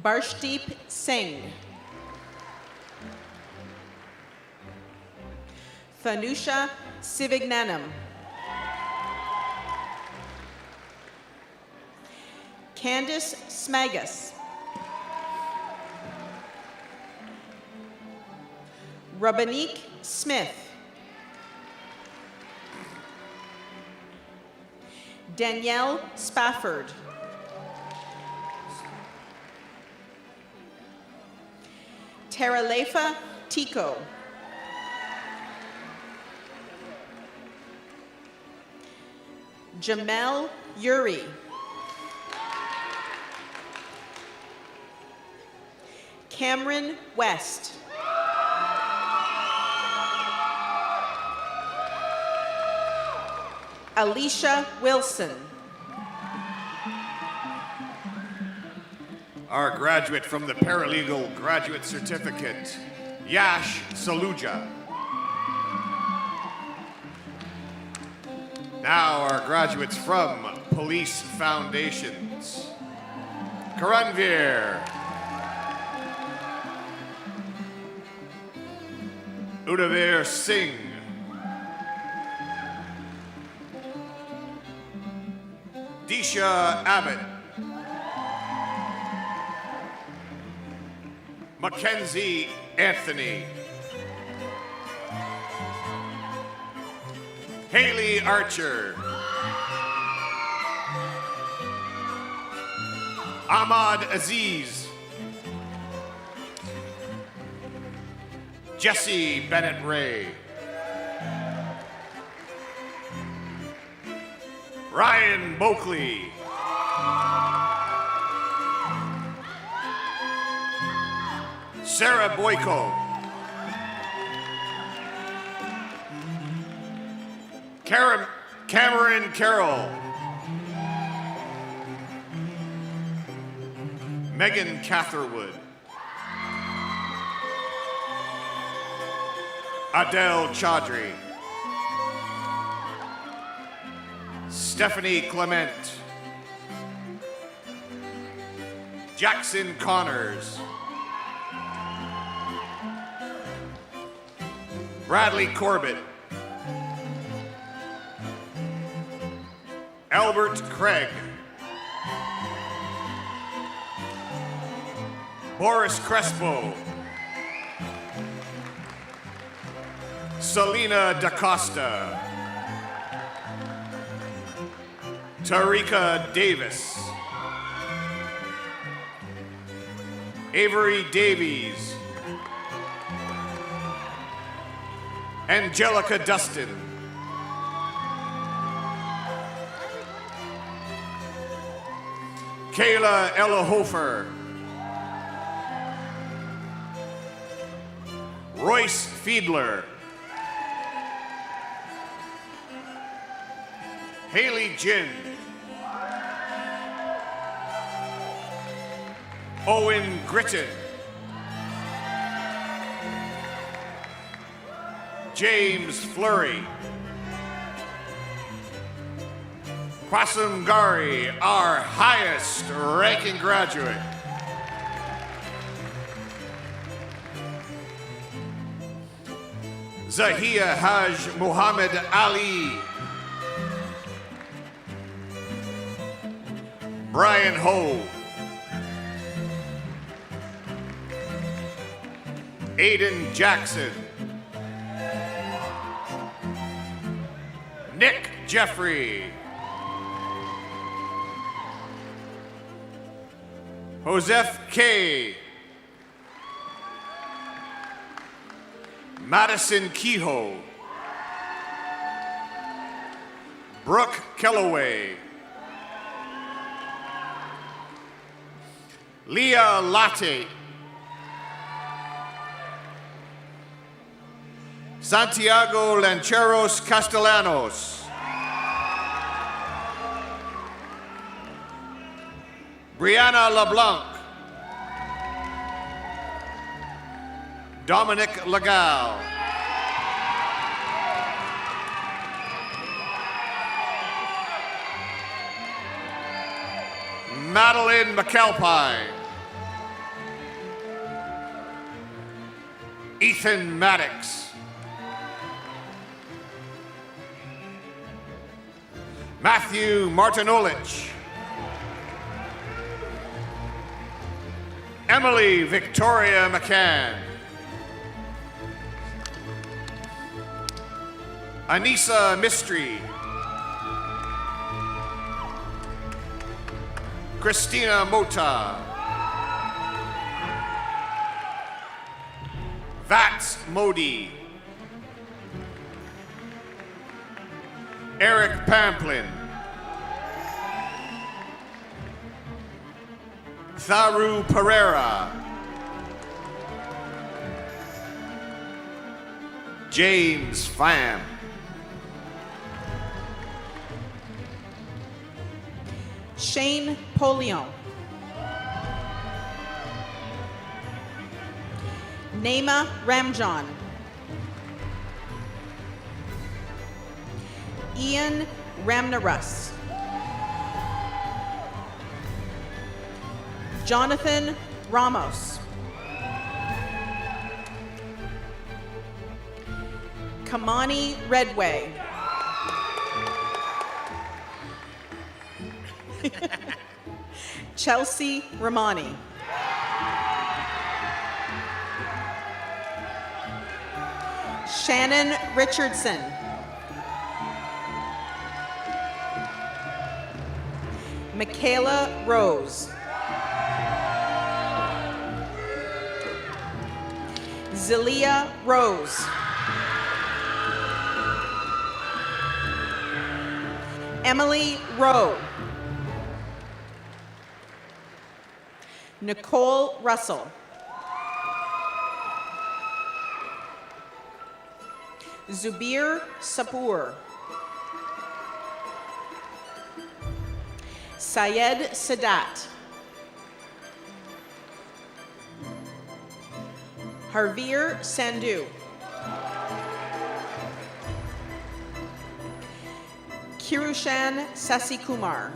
Barshdeep Singh. Thanusha Sivignanam. Candice Smagus. Rabanik Smith. Danielle Spafford. Teralefa Tico. Jamel Yuri. Cameron West. Alicia Wilson. Our graduate from the Paralegal Graduate Certificate, Yash Saluja. Now our graduates from Police Foundations, Karanveer, Udavir Singh, Disha Abbott, Mackenzie Anthony, Haley Archer, Ahmad Aziz, Jesse Bennett Ray, Ryan Boakley, Sarah Boyko, Cameron Carroll, Megan Catherwood, Adele Chaudhry, Stephanie Clement, Jackson Connors, Bradley Corbett, Albert Craig, Boris Crespo, Selena DaCosta, Tarika Davis, Avery Davies, Angelica Dustin, Kayla Ellahofer, Royce Fiedler, Haley Jin, Owen Gritton, James Fleury, Kwasam Gari, our highest ranking graduate. Zahia Haj Muhammad Ali, Brian Ho. Aiden Jackson. Nick Jeffrey. Joseph K. Madison Kehoe. Brooke Kellaway. Leah Latte. Santiago Lancheros Castellanos. Brianna LeBlanc. Dominic Legal. Madeline McAlpine. Ethan Maddox. Matthew Martinolich. Emily Victoria McCann. Anissa Mistry. Christina Mota. Vats Modi. Eric Pamplin. Tharu Pereira. James Pham. Shane Polion. Naima Ramjan. Ian Ramnarus. Jonathan Ramos. Kamani Redway. Chelsea Romani. Shannon Richardson. Michaela Rose. Zelia Rose. Emily Rowe. Nicole Russell. Zubir Sapur. Syed Sadat. Harveer Sandhu. Kirushan Sasikumar.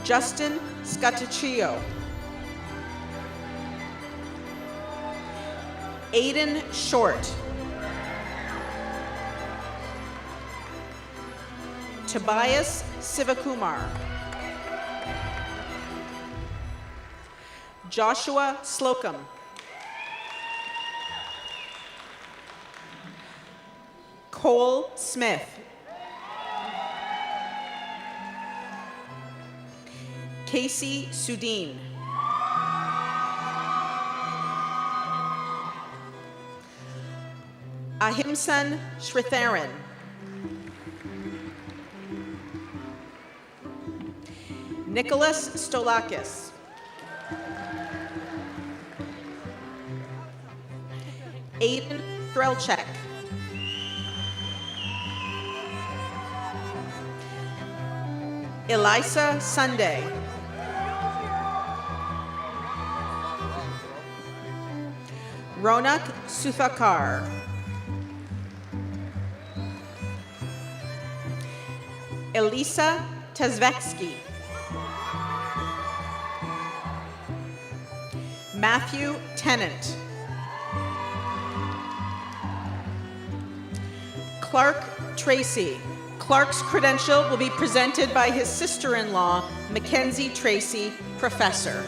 Justin Scataccio. Aiden Short. Tobias Sivakumar. Joshua Slocum. Cole Smith. Casey Sudin. Ahimsan Sritharan. Nicholas Stolakis. Aiden Threlchek. Elisa Sunday. Ronak Suthakar. Elisa Tazveksky. Matthew Tennant. Clark Tracy. Clark's credential will be presented by his sister-in-law, Mackenzie Tracy, Professor.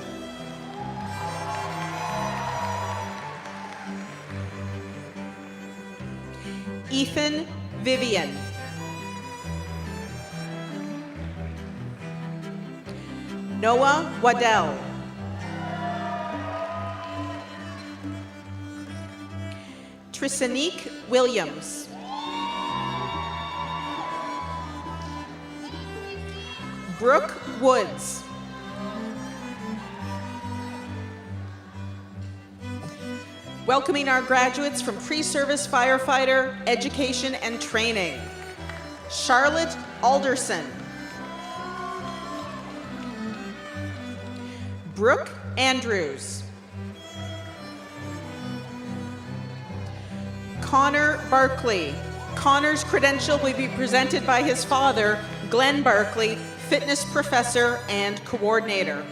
Ethan Vivian. Noah Waddell. Trisanique Williams. Brooke Woods. Welcoming our graduates from Pre-Service Firefighter, Education and Training. Charlotte Alderson. Brooke Andrews. Connor Barkley. Connor's credential will be presented by his father, Glenn Barkley, fitness professor and coordinator.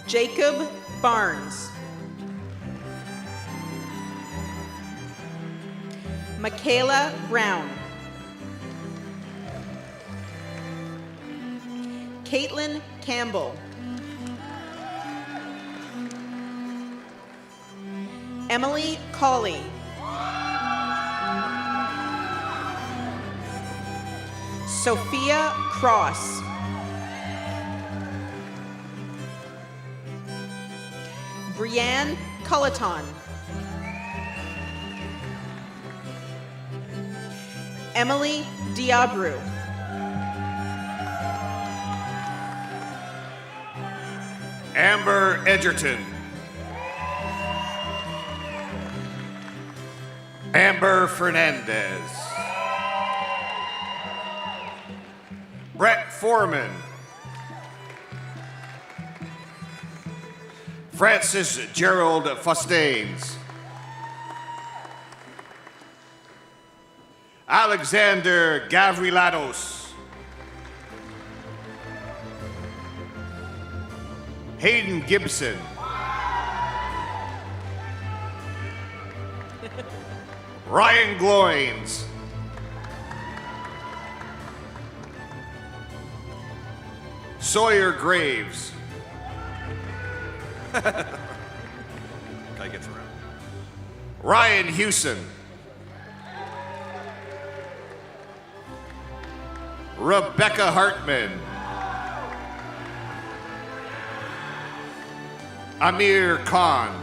Jacob Barnes. Michaela Brown. Caitlin Campbell. Emily Colley. Sophia Cross. Brianne Culleton. Emily Diabru. Amber Edgerton. Amber Fernandez. Brett Foreman. Francis Gerald Fustaines. Alexander Gavrilados. Hayden Gibson. Ryan Gloins. Sawyer Graves. Guy gets around. Ryan Hewson. Rebecca Hartman. Amir Khan.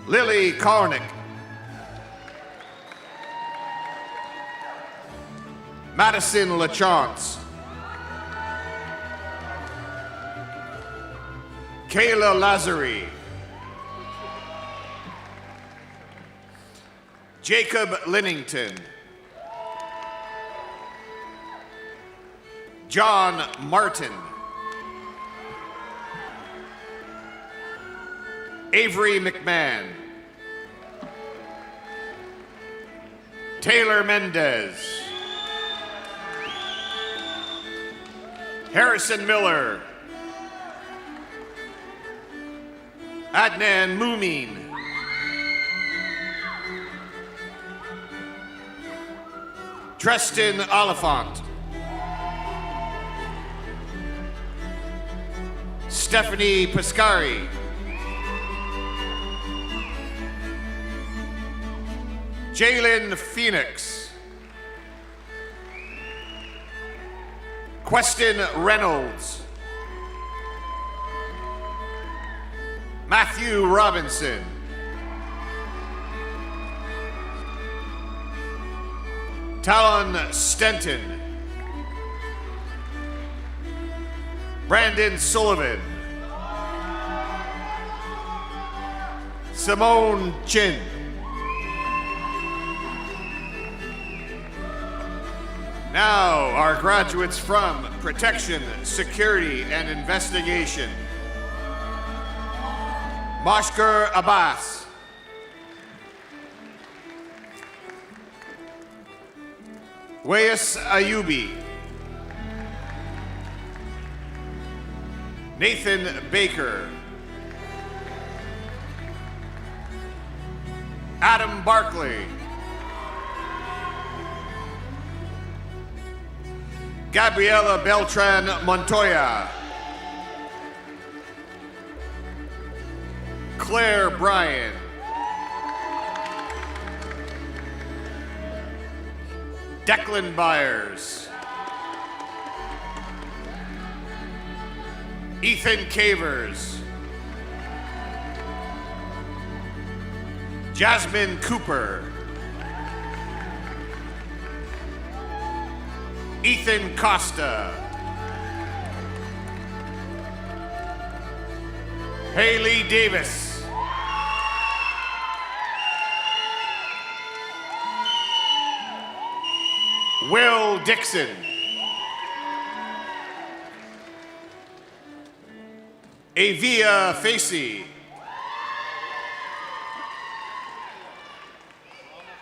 Lily Karnick. Madison LaChance. Kayla Lazary. Jacob Linnington. John Martin. Avery McMahon. Taylor Mendez. Harrison Miller. Adnan Mumin. Tristan Oliphant. Stephanie Piscari. Jalen Phoenix. Queston Reynolds. Matthew Robinson. Talon Stenton. Brandon Sullivan. Simone Chin. Now, our graduates from Protection, Security, and Investigation. Mashkur Abbas. Wayas Ayubi. Nathan Baker. Adam Barkley. Gabriela Beltran Montoya. Claire Bryan. Declan Byers. Ethan Cavers. Jasmine Cooper. Ethan Costa. Haley Davis. Will Dixon. Avia Facey.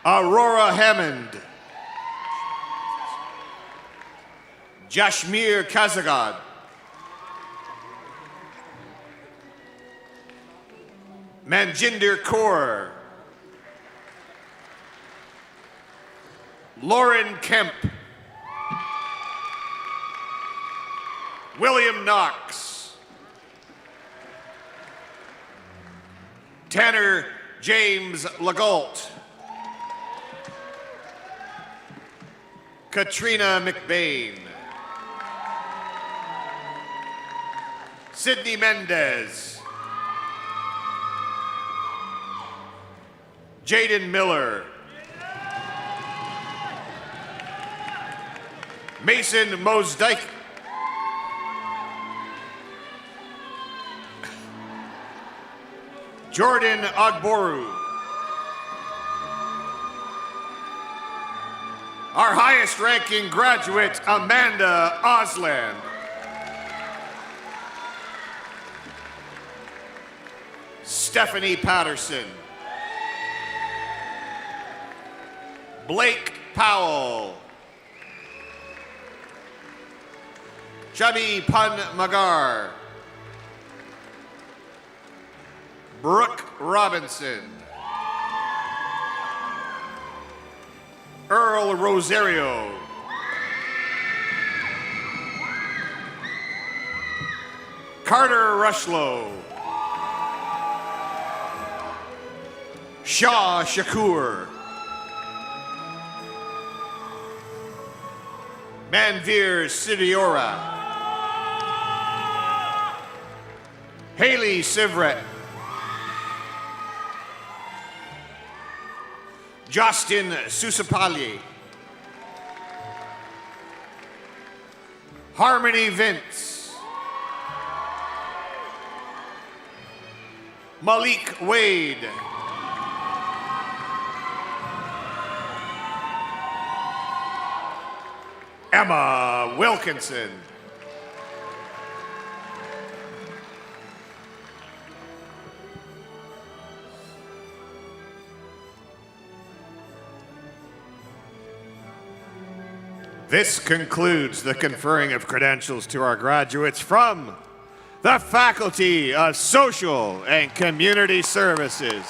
Aurora Hammond. Jashmir Kazagad. Manjinder Kaur. Lauren Kemp. William Knox. Tanner James Legault. Katrina McBain. Sydney Mendez. Jaden Miller. Mason Mosdike. Jordan Agboru. Our highest ranking graduate, Amanda Osland. Stephanie Patterson. Blake Powell. Chubby Pun Magar. Brooke Robinson. Earl Rosario. Carter Rushlow. Shah Shakur. Manveer Sidiora. Haley Sivret. Justin Susapali. Harmony Vince. Malik Wade. Emma Wilkinson. This concludes the conferring of credentials to our graduates from the Faculty of Social and Community Services.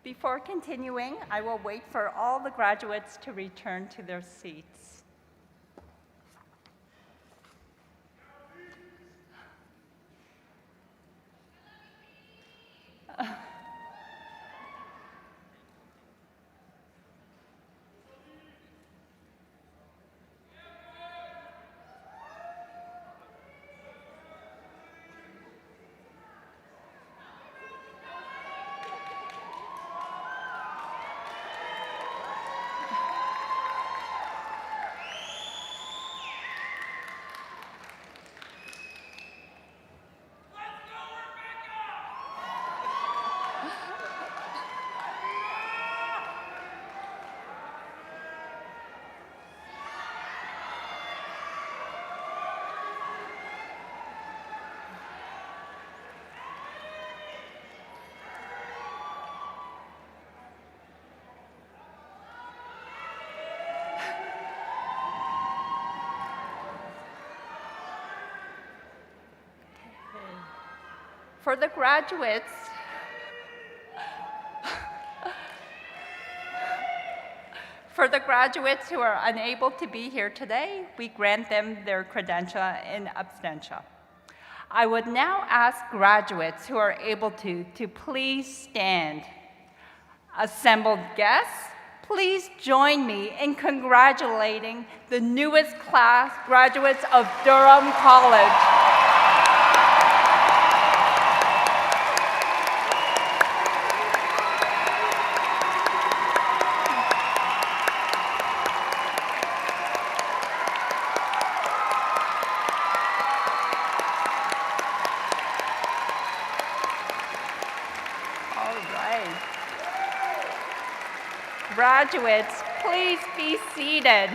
Before continuing, I will wait for all the graduates to return to their seats. For the graduates, who are unable to be here today, we grant them their credentia in absentia. I would now ask graduates who are able to please stand. Assembled guests, please join me in congratulating the newest class graduates of Durham College. Graduates, please be seated.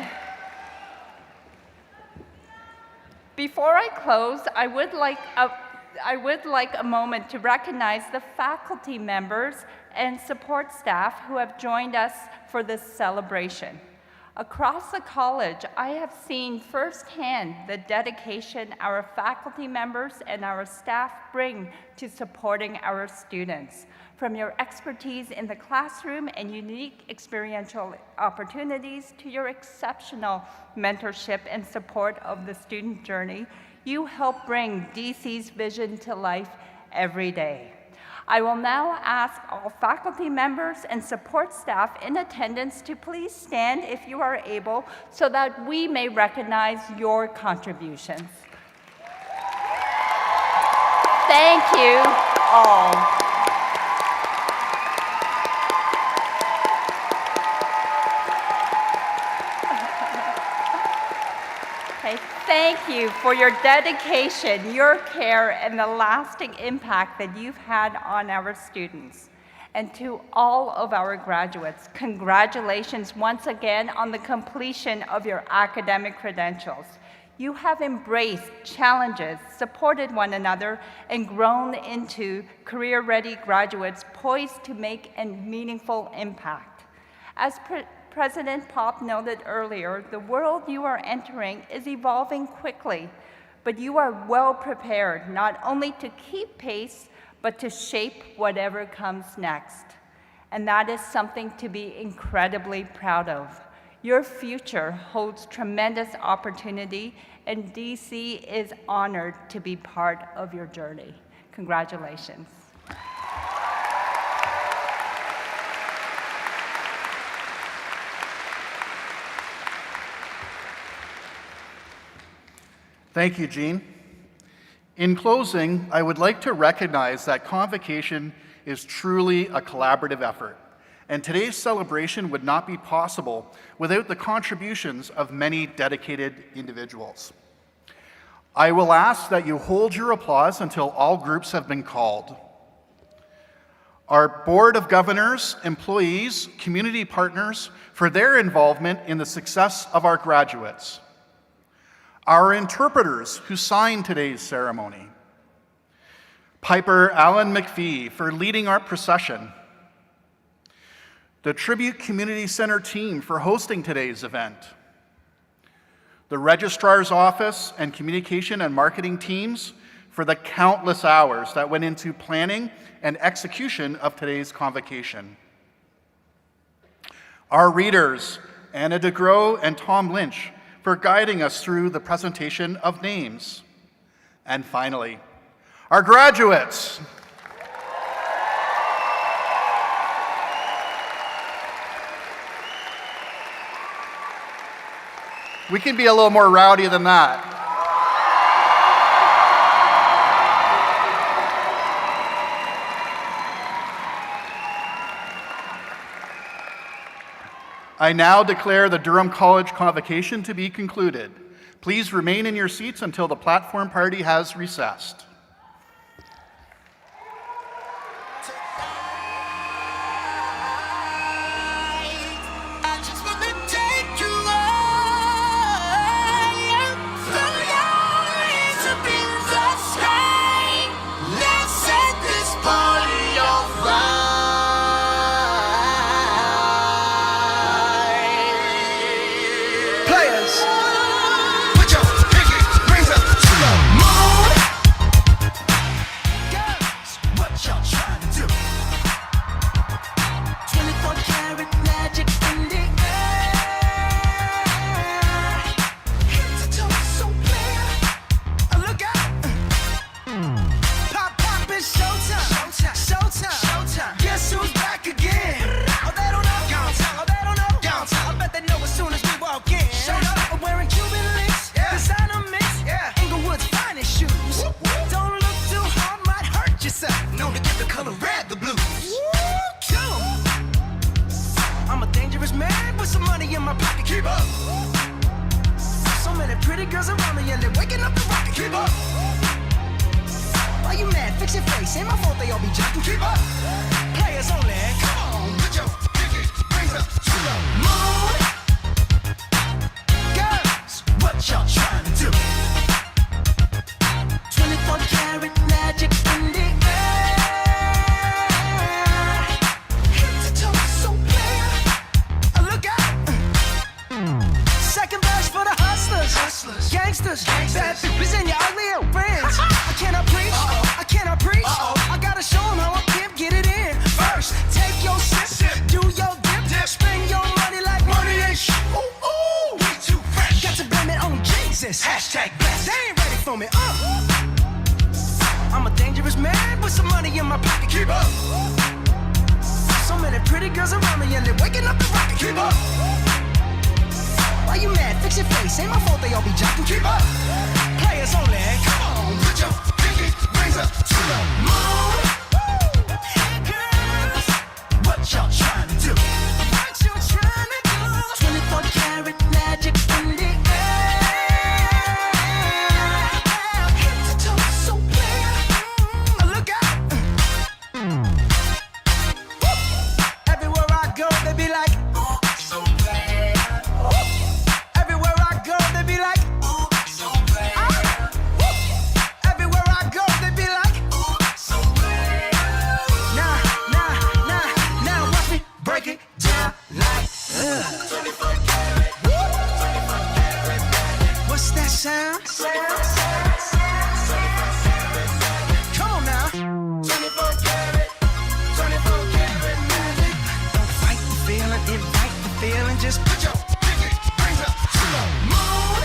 Before I close, I would like a moment to recognize the faculty members and support staff who have joined us for this celebration. Across the college, I have seen firsthand the dedication our faculty members and our staff bring to supporting our students. From your expertise in the classroom and unique experiential opportunities to your exceptional mentorship and support of the student journey, you help bring DC's vision to life every day. I will now ask all faculty members and support staff in attendance to please stand if you are able so that we may recognize your contributions. Thank you all. Thank you for your dedication, your care, and the lasting impact that you've had on our students. And to all of our graduates, congratulations once again on the completion of your academic credentials. You have embraced challenges, supported one another, and grown into career-ready graduates poised to make a meaningful impact. As President Pop noted earlier, the world you are entering is evolving quickly, but you are well prepared not only to keep pace, but to shape whatever comes next. And that is something to be incredibly proud of. Your future holds tremendous opportunity, and DC is honored to be part of your journey. Congratulations. Thank you, Jean. In closing, I would like to recognize that Convocation is truly a collaborative effort, and today's celebration would not be possible without the contributions of many dedicated individuals. I will ask that you hold your applause until all groups have been called. Our Board of Governors, employees, community partners for their involvement in the success of our graduates. Our interpreters who signed today's ceremony. Piper Allen McPhee for leading our procession. The Tribute Community Center team for hosting today's event. The Registrar's Office and Communication and Marketing teams for the countless hours that went into planning and execution of today's convocation. Our readers, Anna DeGros and Tom Lynch, for guiding us through the presentation of names. And finally, our graduates. We can be a little more rowdy than that. I now declare the Durham College Convocation to be concluded. Please remain in your seats until the platform party has recessed. with some money in my pocket. Keep up. So many pretty girls around me and they're waking up the rocket. Keep up. Why you mad? Fix your face. Ain't my fault they all be jocking. Keep up. Players only. Come on, put your pinky rings up to the moon. Girls, what y'all trying to do? 24 karat magic in the air. Head to toe, so clear. Look out. Second verse for the hustlers, gangsters, bad bitches and your ugly friends. I cannot preach, I cannot preach. I gotta show them how I pimp, get it in. First, take your sip, do your dip, spend your money like money ain't shit. Ooh, ooh, we too fresh. Got to blame it on Jesus. Hashtag blessed. They ain't ready for me. I'm a dangerous man with some money in my pocket. Keep up. So many pretty girls around me and they're waking up the rocket. Keep up. Why you mad? Fix your face. Ain't my fault they all be jocking. Keep up. Players only. Come on, put your pinky rings up to the moon. Hey girls, what y'all trying to do? What you trying to do? 24 karat magic in the air. Head to toe, so clear. Look out. Everywhere I go, they be like, ooh, so bad. Everywhere I go, they be like, ooh, so bad. Everywhere I go, they be like, ooh, so bad. Now, watch me break it down like, 24 karat, 24 karat magic. What's that sound? Come on now. 24 karat, 24 karat magic. Don't fight the feeling, invite the feeling. Just put your pinky rings up to the moon.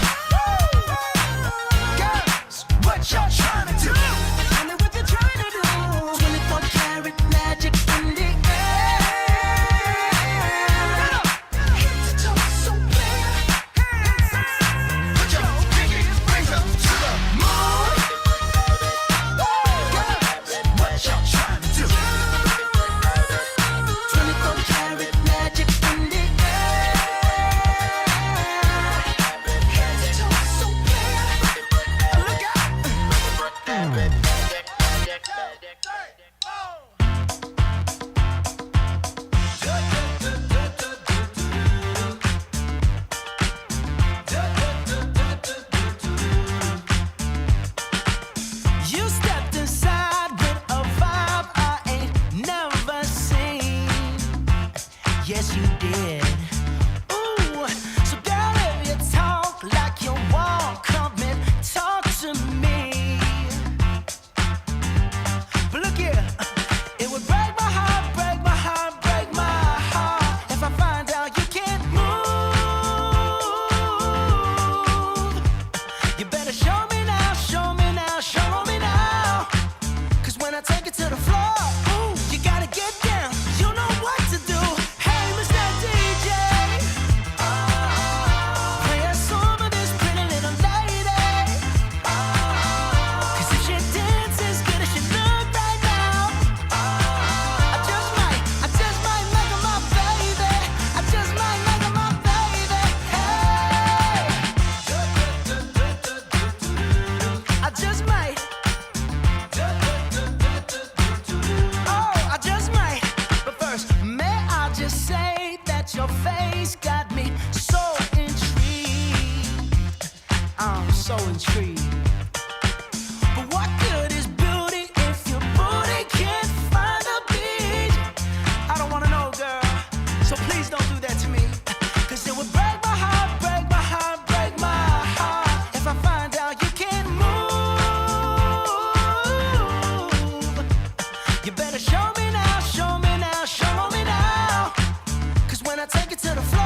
Girls, what y'all trying to do? Tell me what you're trying to do. 24 karat magic in the air. Head to toe, so clear. Put your pinky rings up to the moon. Girls, what y'all trying to do? 24 karat magic in the air. Head to toe, so clear. Look out. You stepped inside with a vibe I ain't never seen. Yes, you did. Ooh, so girl, if you talk like you walk, come and talk to me. But look here, it would break my heart, break my heart, break my heart if I find out you can't move. You better show me now, show me now, show me now. 'Cause when I take it to the floor, ooh, you gotta get down. You know what to do. Hey, Mr. DJ, play a song of this pretty little lady. 'Cause if she dances good as she look right now, I just might make her my baby. I just might make her my baby. Hey, I just might. Oh, I just might. But first, may I just say that your face got me so intrigued. I'm so intrigued. But what good is beauty if your booty can't find a beat? I don't wanna know, girl. So please don't do that to me. 'Cause it would break my heart, break my heart, break my heart if I find out you can't move. You better show me now, show me now, show me now. 'Cause when I take it to the floor,